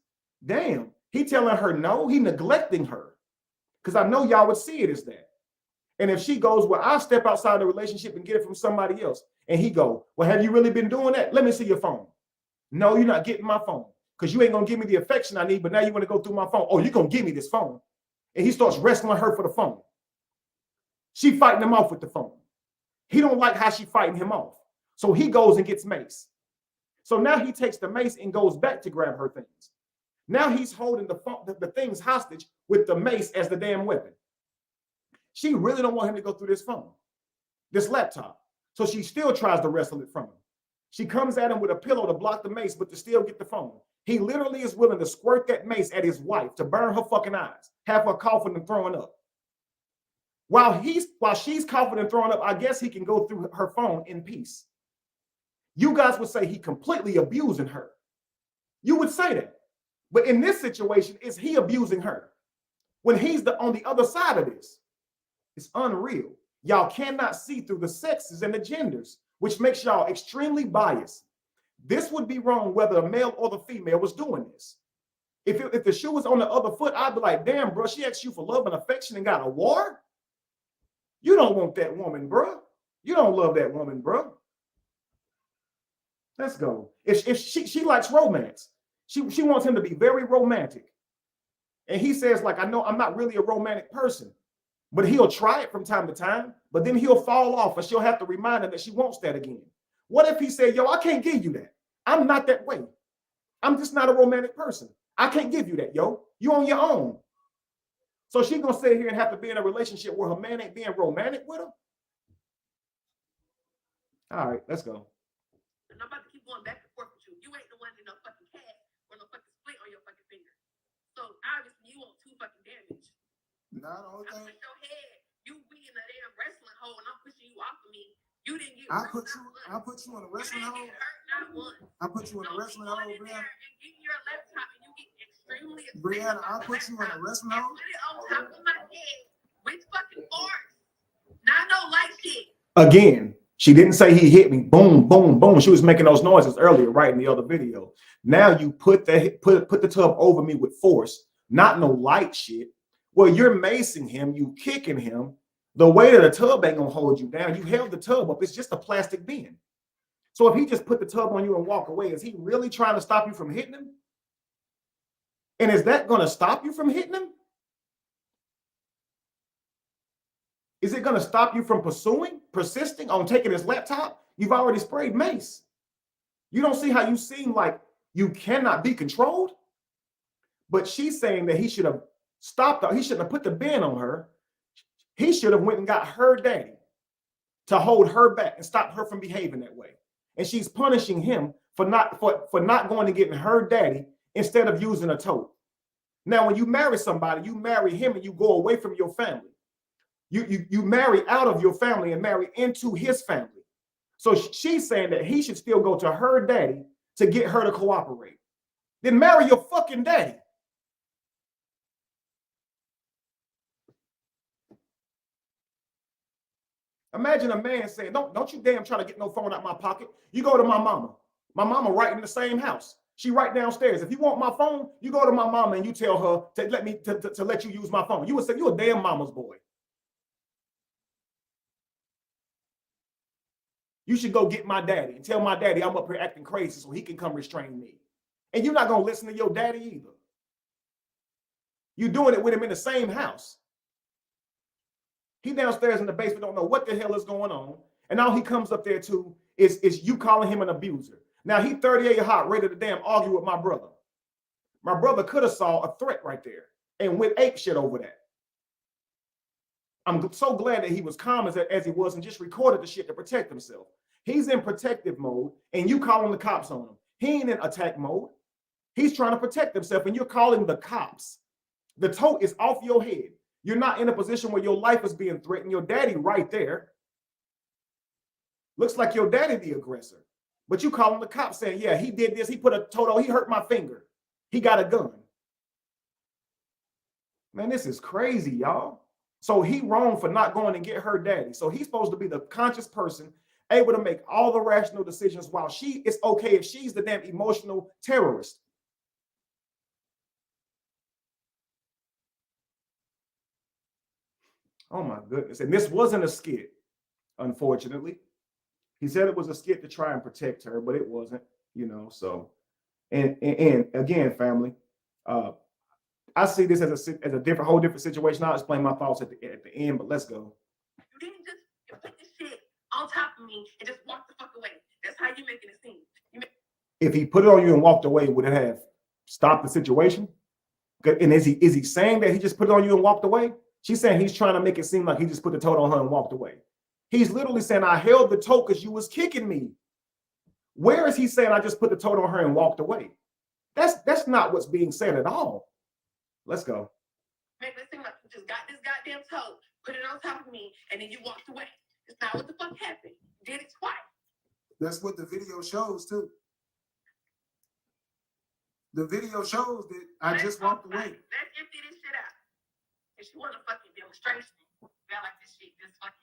Damn, he telling her no, he neglecting her. Because I know y'all would see it as that. And if she goes, well, I'll step outside the relationship and get it from somebody else. And he go, well, have you really been doing that? Let me see your phone. No, you're not getting my phone because you ain't going to give me the affection I need, but now you want to go through my phone. Oh, you're going to give me this phone. And he starts wrestling her for the phone. She fighting him off with the phone. He don't like how she fighting him off. So he goes and gets mace. So now he takes the mace and goes back to grab her things. Now he's holding the things hostage with the mace as the damn weapon. She really don't want him to go through this phone, this laptop. So she still tries to wrestle it from him. She comes at him with a pillow to block the mace, but to still get the phone. He literally is willing to squirt that mace at his wife to burn her fucking eyes, have her coughing and throwing up. While she's coughing and throwing up, I guess he can go through her phone in peace. You guys would say he completely abusing her. You would say that. But in this situation, is he abusing her? When he's on the other side of this, it's unreal. Y'all cannot see through the sexes and the genders, which makes y'all extremely biased. This would be wrong whether a male or the female was doing this. If the shoe was on the other foot, I'd be like, damn, bro, she asked you for love and affection and got a war? You don't want that woman, bro. You don't love that woman, bro. Let's go. If she likes romance, she wants him to be very romantic. And he says, like, I know I'm not really a romantic person, but he'll try it from time to time, but then he'll fall off and she'll have to remind him that she wants that again. What if he said, yo, I can't give you that. I'm not that way. I'm just not a romantic person. I can't give you that, yo. You on your own. So she's going to sit here and have to be in a relationship where her man ain't being romantic with her? All right, let's go. And I'm about to keep going back and forth with you. You ain't the one in no fucking cast or no fucking split on your fucking finger. So obviously you want 2 fucking damage. Nah, the whole thing. I push your head. You be in the damn wrestling hole and I'm pushing you off of me. You didn't get I put you in a wrestling hole. I put you in a wrestling hole, Brianna. And get your laptop and you get extremely Brianna, I put you in a wrestling hole. Put it on top of my head with fucking force. Not no light shit. Again, she didn't say he hit me. Boom, boom, boom. She was making those noises earlier, right, in the other video. Now you put the tub over me with force, not no light shit. Well, you're macing him, you kicking him. The weight of the tub ain't gonna hold you down. You held the tub up. It's just a plastic bin. So if he just put the tub on you and walk away, is he really trying to stop you from hitting him? And is that gonna stop you from hitting him? Is it gonna stop you from persisting on taking his laptop? You've already sprayed mace. You don't see how you seem like you cannot be controlled? But she's saying that he should have stopped her. He shouldn't have put the bin on her. He should have went and got her daddy to hold her back and stop her from behaving that way. And she's punishing him for not going and getting her daddy instead of using a tote. Now, when you marry somebody, you marry him and you go away from your family. You marry out of your family and marry into his family. So she's saying that he should still go to her daddy to get her to cooperate. Then marry your fucking daddy. Imagine a man saying, don't you damn try to get no phone out my pocket. You go to my mama. My mama right in the same house. She right downstairs. If you want my phone, you go to my mama and you tell her to let you use my phone. You would say, you a damn mama's boy. You should go get my daddy and tell my daddy I'm up here acting crazy so he can come restrain me. And you're not going to listen to your daddy either. You're doing it with him in the same house. He downstairs in the basement, don't know what the hell is going on. And all he comes up there to is you calling him an abuser. Now he 38 hot, ready to damn argue with my brother. My brother could have saw a threat right there and went ape shit over that. I'm so glad that he was calm as he was and just recorded the shit to protect himself. He's in protective mode and you calling the cops on him. He ain't in attack mode. He's trying to protect himself, and you're calling the cops. The tote is off your head. You're not in a position where your life is being threatened. Your daddy right there. Looks like your daddy the aggressor. But you calling the cops saying, yeah, he did this. He put a tote on. He hurt my finger. He got a gun. Man, this is crazy, y'all. So he wrong for not going and get her daddy. So he's supposed to be the conscious person, able to make all the rational decisions, while it's okay if she's the damn emotional terrorist. Oh my goodness. And this wasn't a skit, unfortunately. He said it was a skit to try and protect her, but it wasn't, so. And again, family, I see this as a whole different situation. I'll explain my thoughts at the end, but let's go. You didn't just put this shit on top of me and just walk the fuck away. That's how you making it seem. If he put it on you and walked away, would it have stopped the situation? And is he saying that he just put it on you and walked away? She's saying he's trying to make it seem like he just put the tote on her and walked away. He's literally saying, I held the tote because you was kicking me. Where is he saying I just put the tote on her and walked away? That's not what's being said at all. Let's go. Make it seem like you just got this goddamn tote, put it on top of me, and then you walked away. It's not what the fuck happened. You did it twice. That's what the video shows too. The video shows that I just walked away. Let's empty this shit out. If you want a fucking demonstration, I like this shit just fucking.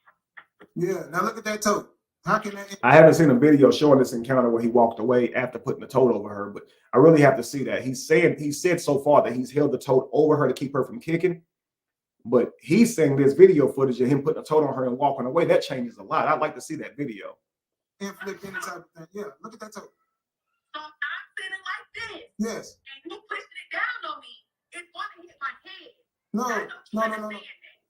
Yeah, now look at that tote. How can that? I haven't seen a video showing this encounter where he walked away after putting the tote over her, but I really have to see that. He said so far that he's held the tote over her to keep her from kicking, but he's saying this video footage of him putting a tote on her and walking away. That changes a lot. I'd like to see that video. Inflict any type of thing. Yeah, look at that tote. So I'm sitting like this. Yes. And you pushing it down on me. It want to hit my head.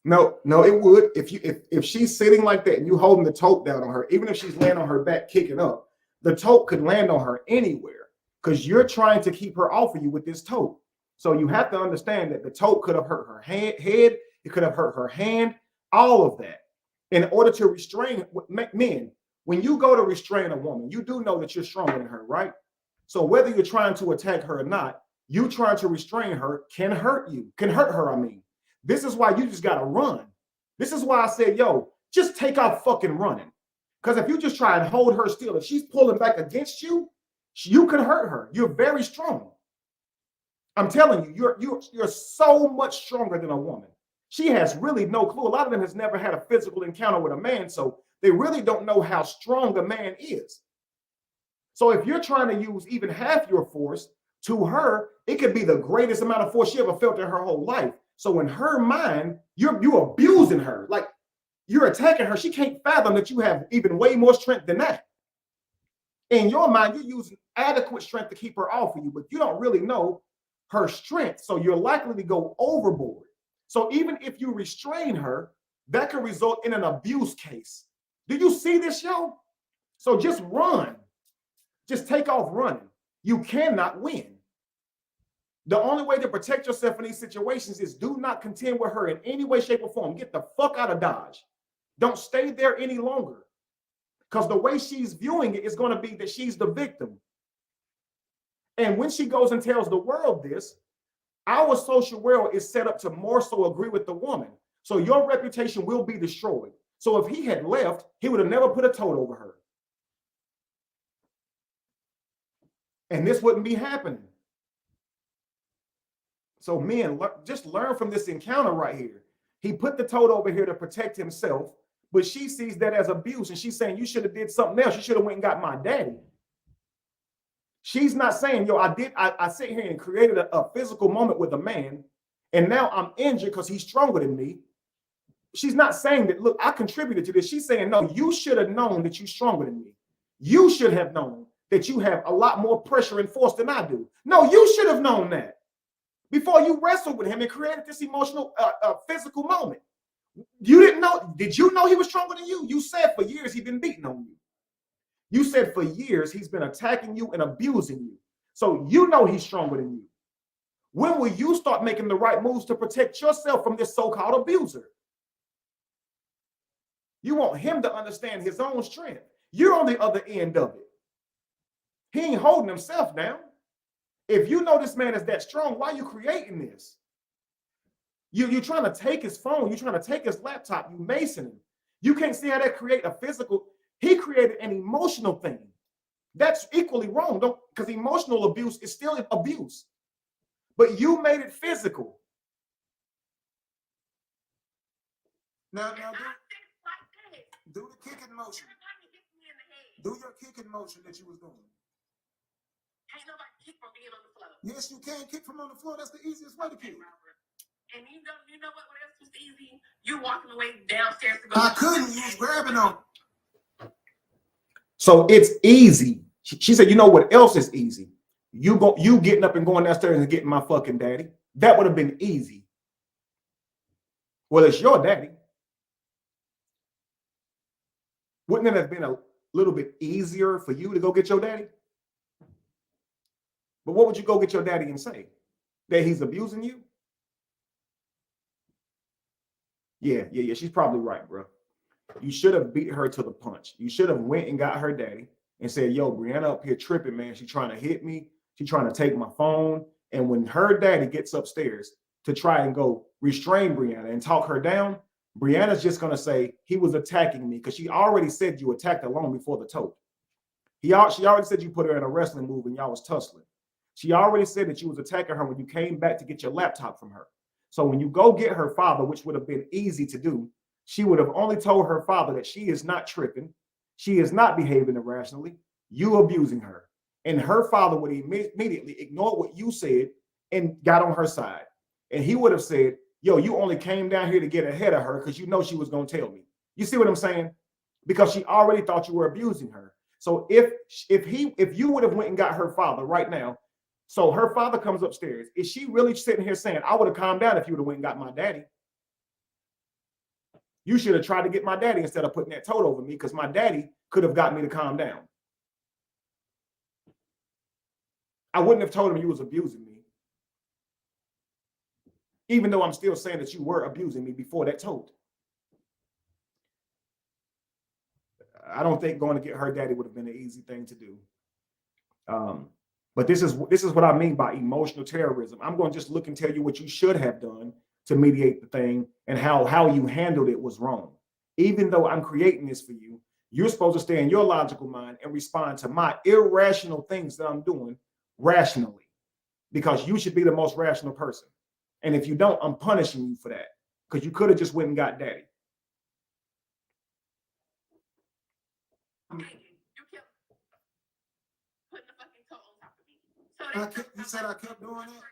No, it would. If she's sitting like that and you holding the tote down on her, even if she's laying on her back kicking up, the tote could land on her anywhere because you're trying to keep her off of you with this tote. So you have to understand that the tote could have hurt her head, it could have hurt her hand, all of that. In order to restrain men, when you go to restrain a woman, you do know that you're stronger than her, right? So whether you're trying to attack her or not, you trying to restrain her can hurt her, I mean. This is why you just got to run. This is why I said, yo, just take off fucking running. Because if you just try and hold her still, if she's pulling back against you, you can hurt her. You're very strong. I'm telling you, you're so much stronger than a woman. She has really no clue. A lot of them has never had a physical encounter with a man, so they really don't know how strong a man is. So if you're trying to use even half your force, to her, it could be the greatest amount of force she ever felt in her whole life. So in her mind, you're abusing her. Like you're attacking her. She can't fathom that you have even way more strength than that. In your mind, you're using adequate strength to keep her off of you, but you don't really know her strength. So you're likely to go overboard. So even if you restrain her, that could result in an abuse case. Do you see this, yo? So just run. Just take off running. You cannot win. The only way to protect yourself in these situations is do not contend with her in any way, shape, or form. Get the fuck out of Dodge. Don't stay there any longer. Because the way she's viewing it is going to be that she's the victim. And when she goes and tells the world this, our social world is set up to more so agree with the woman. So your reputation will be destroyed. So if he had left, he would have never put a tote over her. And this wouldn't be happening. So men, just learn from this encounter right here. He put the tote over here to protect himself, but she sees that as abuse. And she's saying, you should have did something else. You should have went and got my daddy. She's not saying, yo, I sit here and created a physical moment with a man, and now I'm injured because he's stronger than me. She's not saying that, look, I contributed to this. She's saying, no, you should have known that you're stronger than me. You should have known that you have a lot more pressure and force than I do. No, you should have known that before you wrestled with him and created this emotional, physical moment. You didn't know. Did you know he was stronger than you? You said for years he'd been beating on you. You said for years he's been attacking you and abusing you. So you know he's stronger than you. When will you start making the right moves to protect yourself from this so-called abuser? You want him to understand his own strength. You're on the other end of it. He ain't holding himself down. If you know this man is that strong, why are you creating this? You're trying to take his phone. You're trying to take his laptop. You macing him. You can't see how that create a physical. He created an emotional thing. That's equally wrong, don't, because emotional abuse is still abuse. But you made it physical. Now do the kicking motion. Do your kicking motion that you was doing. Ain't nobody kick from being on the floor. Yes, you can kick from on the floor. That's the easiest way to kick. And you know what else was easy? You walking away downstairs to go. I couldn't. You was grabbing on. So it's easy. She said, you know what else is easy? You getting up and going downstairs and getting my fucking daddy. That would have been easy. Well, it's your daddy. Wouldn't it have been a little bit easier for you to go get your daddy? But what would you go get your daddy and say? That he's abusing you? Yeah. She's probably right, bro. You should have beat her to the punch. You should have went and got her daddy and said, yo, Brianna up here tripping, man. She's trying to hit me. She's trying to take my phone. And when her daddy gets upstairs to try and go restrain Brianna and talk her down, Brianna's just going to say he was attacking me because she already said you attacked her long before the tote. She already said you put her in a wrestling move and y'all was tussling. She already said that you was attacking her when you came back to get your laptop from her. So when you go get her father, which would have been easy to do, she would have only told her father that she is not tripping. She is not behaving irrationally. You abusing her. And her father would immediately ignore what you said and got on her side. And he would have said, yo, you only came down here to get ahead of her because you know she was going to tell me. You see what I'm saying? Because she already thought you were abusing her. So if you would have went and got her father right now, so her father comes upstairs, is she really sitting here saying, I would have calmed down if you would have went and got my daddy? You should have tried to get my daddy instead of putting that tote over me because my daddy could have got me to calm down. I wouldn't have told him you was abusing me. Even though I'm still saying that you were abusing me before that tote. I don't think going to get her daddy would have been an easy thing to do. But this is what I mean by emotional terrorism. I'm going to just look and tell you what you should have done to mediate the thing and how you handled it was wrong. Even though I'm creating this for you, you're supposed to stay in your logical mind and respond to my irrational things that I'm doing rationally, because you should be the most rational person. And if you don't, I'm punishing you for that because you could have just went and got daddy. You kept putting the fucking toe on top of me. You said I kept doing it.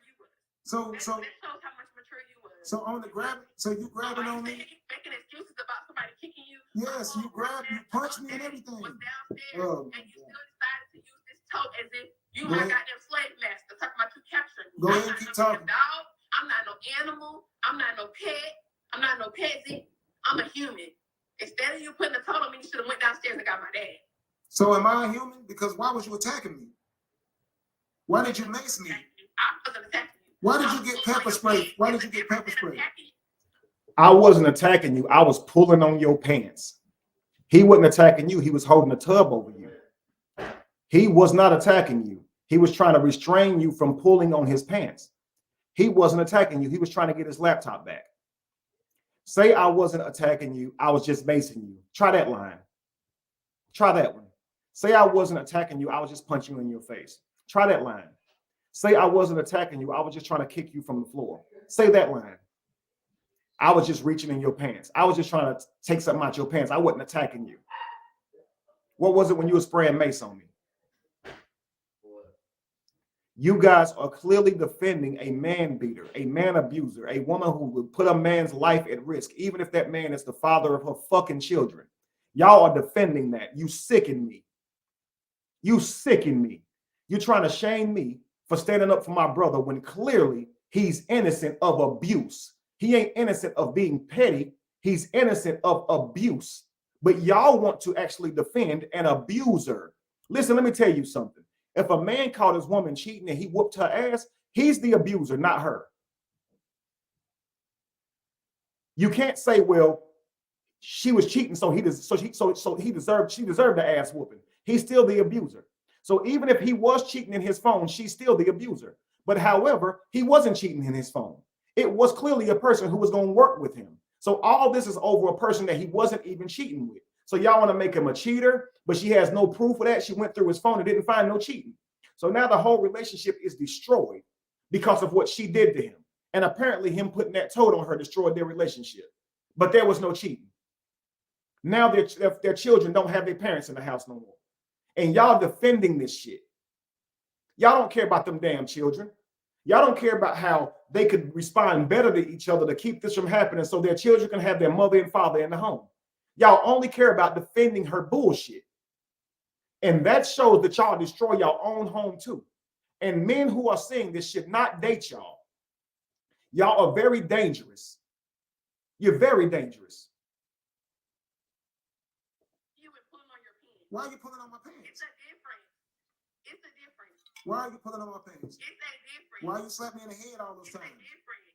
So that shows how much mature you was. So on the grab, so you grabbing on me? Making excuses about somebody kicking you. Yes, you grabbed, you punched me and everything. Was downstairs, Oh, and you still decided to use this tote as if you Go my ahead. goddamn slave master. Talking about you capturing me. Go ahead I'm and keep not no talking. dog. I'm not no animal. I'm not no pet. I'm not no peasant. I'm a human. Instead of you putting the tote on me, you should have went downstairs and got my dad. So am I a human? Because why was you attacking me? Why did you mace me? I wasn't attacking you. Why did you get pepper spray? Why did you get pepper spray? I wasn't attacking you. I was pulling on your pants. He wasn't attacking you. He was holding a tub over you. He was not attacking you. He was trying to restrain you from pulling on his pants. He wasn't attacking you. He was trying to get his laptop back. Say I wasn't attacking you. I was just macing you. Try that line. Try that one. Say I wasn't attacking you. I was just punching you in your face. Try that line. Say I wasn't attacking you. I was just trying to kick you from the floor. Say that line. I was just reaching in your pants. I was just trying to take something out your pants. I wasn't attacking you. What was it when you were spraying mace on me? You guys are clearly defending a man beater, a man abuser, a woman who would put a man's life at risk, even if that man is the father of her fucking children. Y'all are defending that. You sicken me. You sicken me. You're trying to shame me for standing up for my brother when clearly he's innocent of abuse. He ain't innocent of being petty. He's innocent of abuse. But y'all want to actually defend an abuser. Listen, let me tell you something. If a man caught his woman cheating and he whooped her ass, he's the abuser, not her. You can't say, well, she was cheating, so she deserved the ass whooping. He's still the abuser. So even if he was cheating in his phone, she's still the abuser. But however, he wasn't cheating in his phone. It was clearly a person who was going to work with him. So all this is over a person that he wasn't even cheating with. So y'all want to make him a cheater, but she has no proof of that. She went through his phone and didn't find no cheating. So now the whole relationship is destroyed because of what she did to him. And apparently him putting that tote on her destroyed their relationship. But there was no cheating. Now their children don't have their parents in the house no more. And y'all defending this shit. Y'all don't care about them damn children. Y'all don't care about how they could respond better to each other to keep this from happening so their children can have their mother and father in the home. Y'all only care about defending her bullshit. And that shows that y'all destroy your own home too. And men who are seeing this should not date y'all. Y'all are very dangerous. You're very dangerous. You were pulling on your pants. Why are you pulling on my pants? It's a difference. It's a difference. Why are you pulling on my pants? It's a difference. Why you slap me in the head all those It's a times? difference.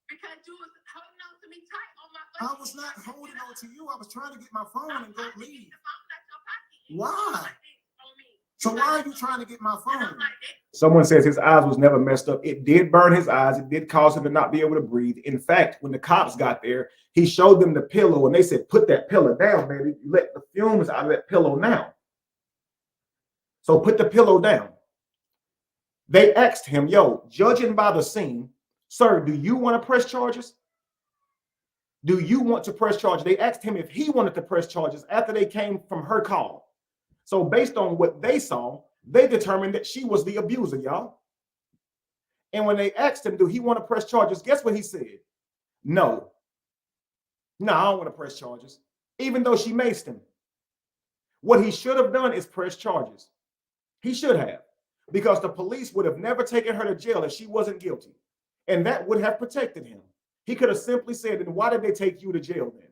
Because you was holding on to me tight on my I fucking was not phone. holding on to you. I was trying to get my phone and go leave. The phone out your pocket. Why? Like this on me. So why are you trying to get my And phone? I'm like, Someone says his eyes was never messed up. It did burn his eyes. It did cause him to not be able to breathe. In fact, when the cops got there, he showed them the pillow and they said, put that pillow down, baby. Let the fumes out of that pillow now. So put the pillow down. They asked him, yo, judging by the scene, sir, do you want to press charges? Do you want to press charges? They asked him if he wanted to press charges after they came from her call. So based on what they saw, they determined that she was the abuser, y'all. And when they asked him, do he want to press charges? Guess what he said? No. No, I don't want to press charges. Even though she maced him. What he should have done is press charges. He should have. Because the police would have never taken her to jail if she wasn't guilty. And that would have protected him. He could have simply said, then why did they take you to jail then?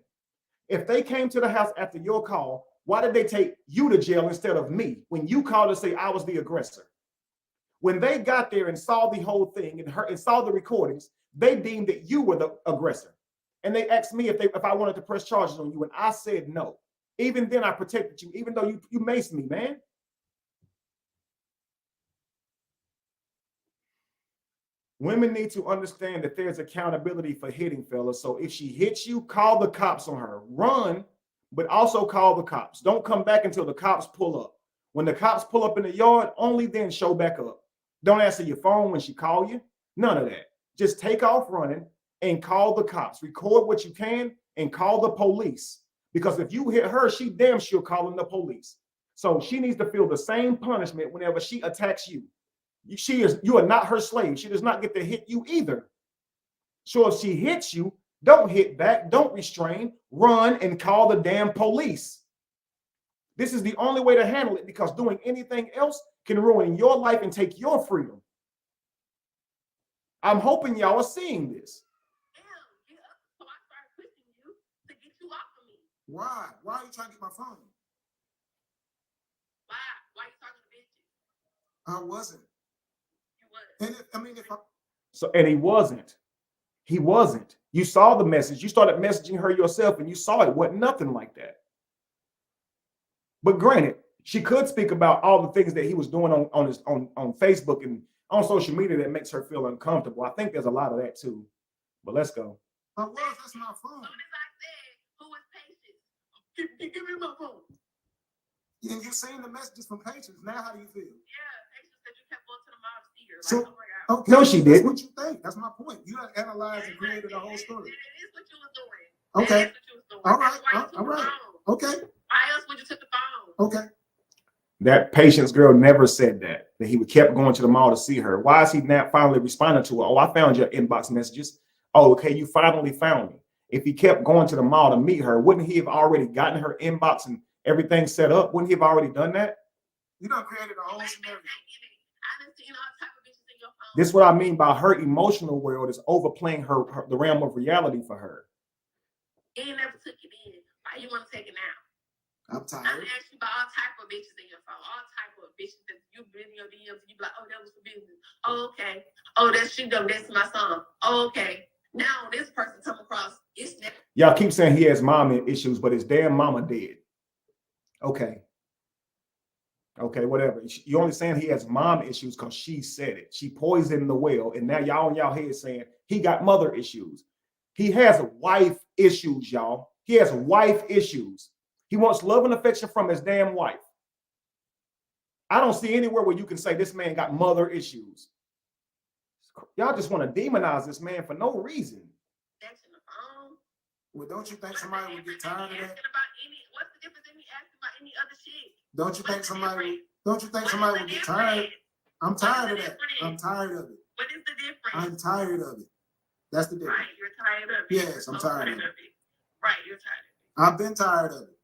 If they came to the house after your call, why did they take you to jail instead of me when you called to say I was the aggressor? When they got there and saw the whole thing and saw the recordings, they deemed that you were the aggressor. And they asked me if I wanted to press charges on you, and I said no. Even then I protected you, even though you maced me, man. Women need to understand that there's accountability for hitting, fellas. So if she hits you, call the cops on her. Run, but also call the cops. Don't come back until the cops pull up. When the cops pull up in the yard, only then show back up. Don't answer your phone when she call you. None of that. Just take off running and call the cops. Record what you can and call the police. Because if you hit her, she damn sure calling the police. So she needs to feel the same punishment whenever she attacks you. You are not her slave. She does not get to hit you either. So if she hits you, don't hit back, don't restrain, run and call the damn police. This is the only way to handle it, because doing anything else can ruin your life and take your freedom. I'm hoping y'all are seeing this. damn, so I started pushing you to get you off of me. Why? Why are you trying to get my phone? Why? Why you talking to bitches? I wasn't. You was. And if I So, and he wasn't. He wasn't. You saw the message. You started messaging her yourself and you saw it wasn't nothing like that. But granted, she could speak about all the things that he was doing on Facebook and on social media that makes her feel uncomfortable. I think there's a lot of that too. But let's go. that's my phone. As soon as I said, who is patient? Give me my phone. And you're saying the messages from Patience. Now how do you feel? Yeah, patient said you kept going to the mall to see her. So- Like, oh my God. Okay, No, she that's didn't. what you think. That's my point. You done analyzed and created a whole story. It is what you was doing. Okay. It is what you was doing. All right. That's why you took All the right. phone. Okay. Why else would you took the phone? Okay. That Patience girl never said that he kept going to the mall to see her. Why is he now finally responding to her? Oh, I found your inbox messages. Oh, okay, you finally found me. If he kept going to the mall to meet her, wouldn't he have already gotten her inbox and everything set up? Wouldn't he have already done that? You done created a whole scenario. I done seen all type of bitches in your phone. This is what I mean by her emotional world is overplaying the realm of reality for her. You ain't never took it in. Why you want to take it now? I'm I tired. asked you about all type of bitches in your phone, all type of bitches that you been in your DMs and you be like, oh, that was for business. Oh, okay. Oh, that's she done this to my son. Oh, okay. Now this person come across, it's that. Y'all keep saying he has mom issues, but his damn mama dead. Okay. Okay, whatever. You only saying he has mom issues because she said it. She poisoned the well, and now y'all in y'all head saying he got mother issues. He has wife issues, y'all. He has wife issues. He wants love and affection from his damn wife. I don't see anywhere where you can say this man got mother issues. Y'all just want to demonize this man for no reason. Well, don't you think somebody would get tired of that? What's the difference in me asking about any other shit? Don't you think somebody would get tired? I'm tired of that. I'm tired of it. What is the difference? I'm tired of it. That's the difference. Right, you're tired of it. Yes, I'm tired of it. Right, you're tired of it. I've been tired of it.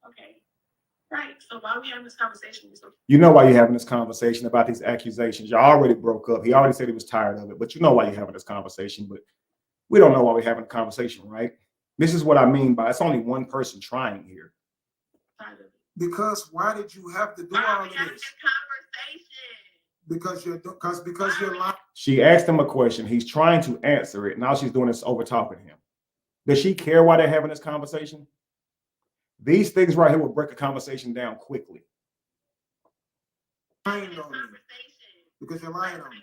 Okay. Right. So why are we having this conversation? You know why you're having this conversation about these accusations. Y'all already broke up. He already said he was tired of it, but you know why you're having this conversation. But we don't know why we're having a conversation, right? This is what I mean by it's only one person trying here. Because why did you have to do all of this? Because you're lying. She asked him a question. He's trying to answer it. Now she's doing this over talking him. Does she care why they're having this conversation? These things right here will break a conversation down quickly. Lying on me. Because you're lying on me.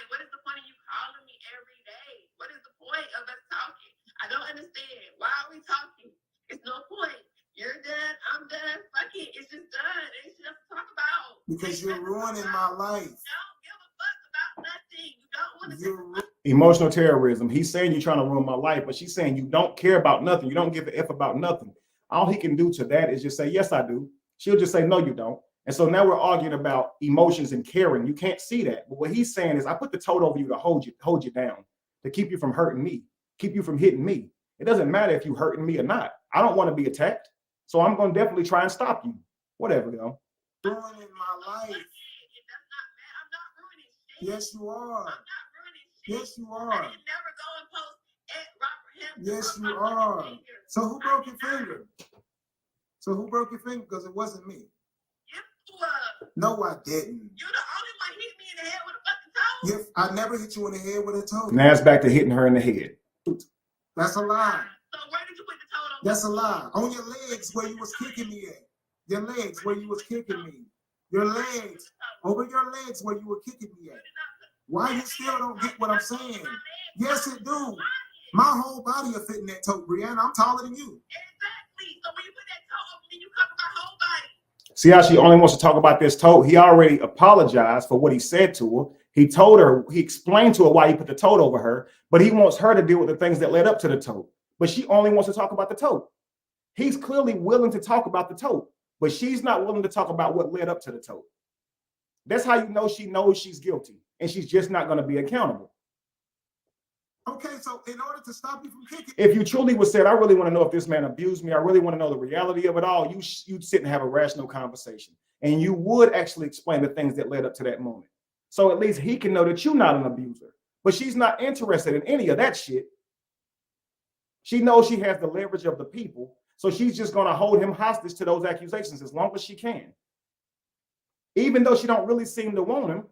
What is the point of you calling me every day? What is the point of us talking? I don't understand. Why are we talking? It's no point. You're done. I'm done. Fuck it. It's just done. It's just talk about. Because you're ruining my life. Don't give a fuck about nothing. You don't want to. Emotional terrorism. He's saying you're trying to ruin my life, but she's saying you don't care about nothing. You don't give a F about nothing. All he can do to that is just say, yes, I do. She'll just say, no, you don't. And so now we're arguing about emotions and caring. You can't see that. But what he's saying is I put the tote over you to hold you down, to keep you from hurting me, keep you from hitting me. It doesn't matter if you're hurting me or not. I don't want to be attacked. So I'm going to definitely try and stop you. Whatever, though. Ruining my life. I'm not ruining shit. Yes, you are. I'm not ruining shit. Yes, you I are. didn't never go and post at Robert Hampton. Yes, you are. So who broke your finger? So who broke your finger? Because it wasn't me. No, I didn't. You're the only one hit me in the head with a fucking toe. Yes, I never hit you in the head with a toe. Now it's back to hitting her in the head. That's a lie. So where did you put the toe on? That's a lie. On your legs where you was kicking me at. Your legs where you was kicking me. Your legs. Over your legs where you were kicking me at. Why you still don't get what I'm saying? Yes, it do. My whole body will fit in that tote, Brianna. I'm taller than you. Exactly. So when you put that toe over me, you cover my whole body. See how she only wants to talk about this tote? He already apologized for what he said to her. He told her, he explained to her why he put the tote over her, but he wants her to deal with the things that led up to the tote. But she only wants to talk about the tote. He's clearly willing to talk about the tote, but she's not willing to talk about what led up to the tote. That's how you know she knows she's guilty, and she's just not going to be accountable. Okay, so in order to stop you from kicking, if you truly would said, I really want to know if this man abused me, I really want to know the reality of it all, you'd sit and have a rational conversation, and you would actually explain the things that led up to that moment. So at least he can know that you're not an abuser. But she's not interested in any of that shit. She knows she has the leverage of the people, so she's just going to hold him hostage to those accusations as long as she can. Even though she don't really seem to want him,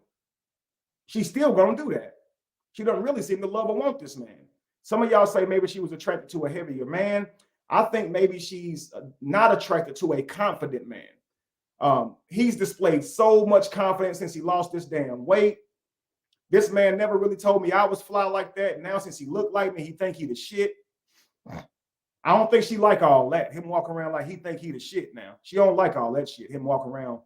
she's still going to do that. She doesn't really seem to love or want this man. Some of y'all say maybe she was attracted to a heavier man. I think maybe she's not attracted to a confident man. He's displayed so much confidence since he lost this damn weight. This man never really told me I was fly like that. Now since he looked like me, he think he the shit. I don't think she like all that. Him walking around like he think he the shit now. She don't like all that shit. Him walking around,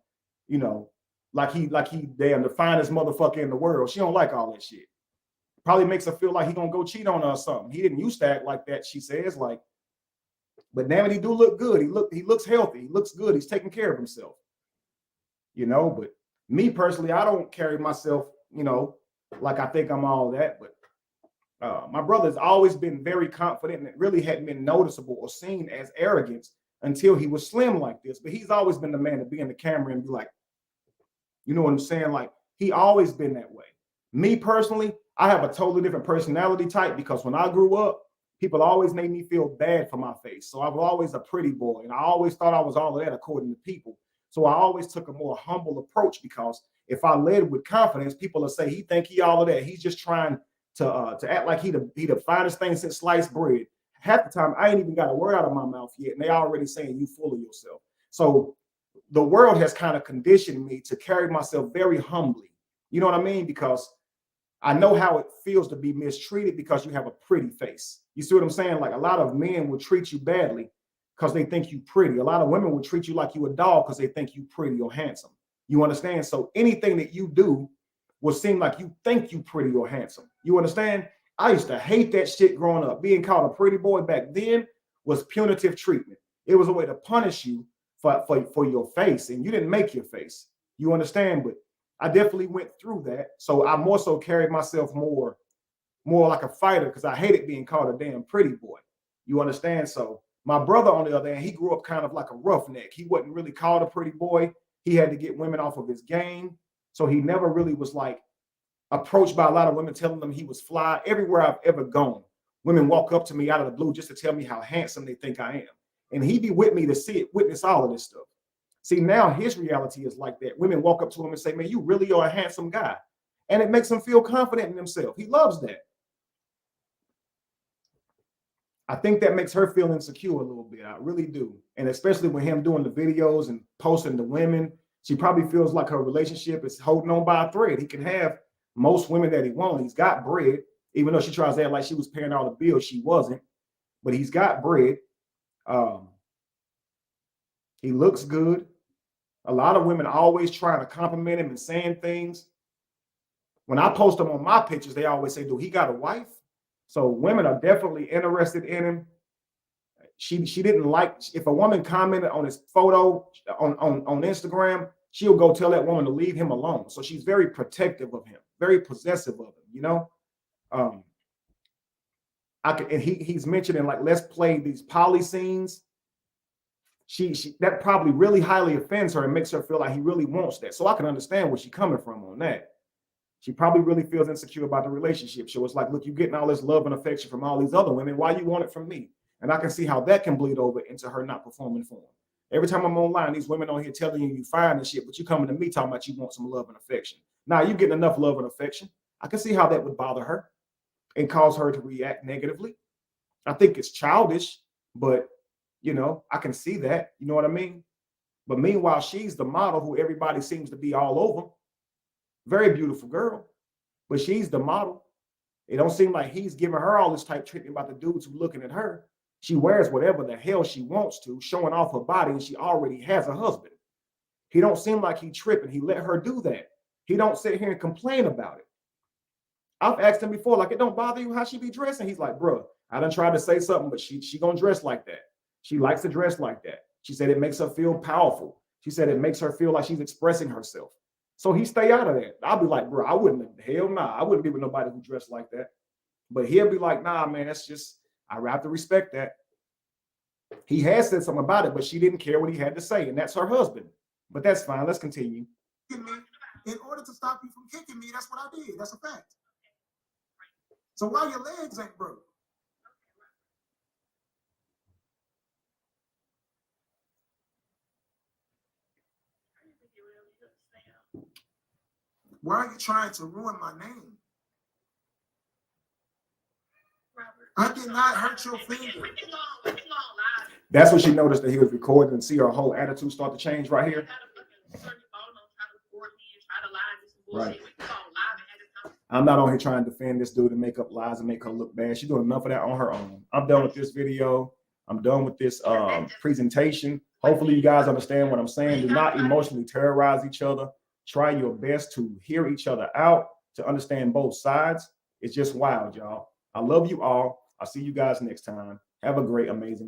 you know, like he damn the finest motherfucker in the world. She don't like all that shit. Probably makes her feel like he gonna go cheat on her or something. He didn't used to act like that, she says. Like, but damn it, he do look good. He looks healthy. He looks good. He's taking care of himself. You know, but me personally, I don't carry myself, you know, like I think I'm all that. But my brother's always been very confident, and it really hadn't been noticeable or seen as arrogance until he was slim like this. But he's always been the man to be in the camera and be like, you know what I'm saying? Like, he always been that way. Me personally, I have a totally different personality type because when I grew up, people always made me feel bad for my face. So I was always a pretty boy, and I always thought I was all of that according to people. So I always took a more humble approach because if I led with confidence, people will say he think he all of that. He's just trying to act like he the finest thing since sliced bread. Half the time, I ain't even got a word out of my mouth yet, and they already saying you full of yourself. So the world has kind of conditioned me to carry myself very humbly. You know what I mean? Because I know how it feels to be mistreated because you have a pretty face. You see what I'm saying? Like a lot of men will treat you badly because they think you pretty. A lot of women will treat you like you a dog because they think you pretty or handsome. You understand? So anything that you do will seem like you think you pretty or handsome. You understand? I used to hate that shit growing up. Being called a pretty boy back then was punitive treatment. It was a way to punish you for your face, and you didn't make your face. You understand? But I definitely went through that. So I more so carried myself more like a fighter because I hated being called a damn pretty boy. You understand? So my brother, on the other hand, he grew up kind of like a roughneck. He wasn't really called a pretty boy. He had to get women off of his game. So he never really was like approached by a lot of women telling him he was fly. Everywhere I've ever gone, women walk up to me out of the blue just to tell me how handsome they think I am. And he be with me to see it, witness all of this stuff. See, now his reality is like that. Women walk up to him and say, man, you really are a handsome guy. And it makes him feel confident in himself. He loves that. I think that makes her feel insecure a little bit. I really do. And especially with him doing the videos and posting the women, she probably feels like her relationship is holding on by a thread. He can have most women that he wants. He's got bread, even though she tries to act like she was paying all the bills. She wasn't, but he's got bread. He looks good. A lot of women always trying to compliment him and saying things. When I post them on my pictures, they always say, do he got a wife? So women are definitely interested in him. She didn't like, if a woman commented on his photo on Instagram, she'll go tell that woman to leave him alone. So she's very protective of him, very possessive of him, you know? He's mentioning like, let's play these poly scenes. She that probably really highly offends her and makes her feel like he really wants that. So I can understand where she's coming from on that. She probably really feels insecure about the relationship. So it's like, look, you're getting all this love and affection from all these other women. Why you want it from me? And I can see how that can bleed over into her not performing for him. Every time I'm online, these women on here telling you fine and shit, but you coming to me talking about you want some love and affection. Now you getting enough love and affection. I can see how that would bother her and cause her to react negatively. I think it's childish, but you know, I can see that. You know what I mean? But meanwhile, she's the model who everybody seems to be all over. Very beautiful girl, but she's the model. It don't seem like he's giving her all this type treatment about the dudes who looking at her. She wears whatever the hell she wants to, showing off her body, and she already has a husband. He don't seem like he tripping. He let her do that. He don't sit here and complain about it. I've asked him before, like, it don't bother you how she be dressing? He's like, bro, I done tried to say something, but she gonna dress like that. She likes to dress like that. She said it makes her feel powerful. She said it makes her feel like she's expressing herself. So he stay out of that. I'll be like, bro, I wouldn't, hell nah, I wouldn't be with nobody who dressed like that. But he'll be like, nah, man, that's just, I have to respect that. He has said something about it, but she didn't care what he had to say, and that's her husband. But that's fine. Let's continue. In order to stop you from kicking me, that's what I did. That's a fact. So why your legs ain't broke? Why are you trying to ruin my name? I did not hurt your finger. That's when she noticed that he was recording and see her whole attitude start to change right here. Right. I'm not on here trying to defend this dude and make up lies and make her look bad. She's doing enough of that on her own. I'm done with this video. I'm done with this presentation. Hopefully you guys understand what I'm saying. Do not emotionally terrorize each other. Try your best to hear each other out, to understand both sides. It's just wild, y'all. I love you all. I'll see you guys next time. Have a great, amazing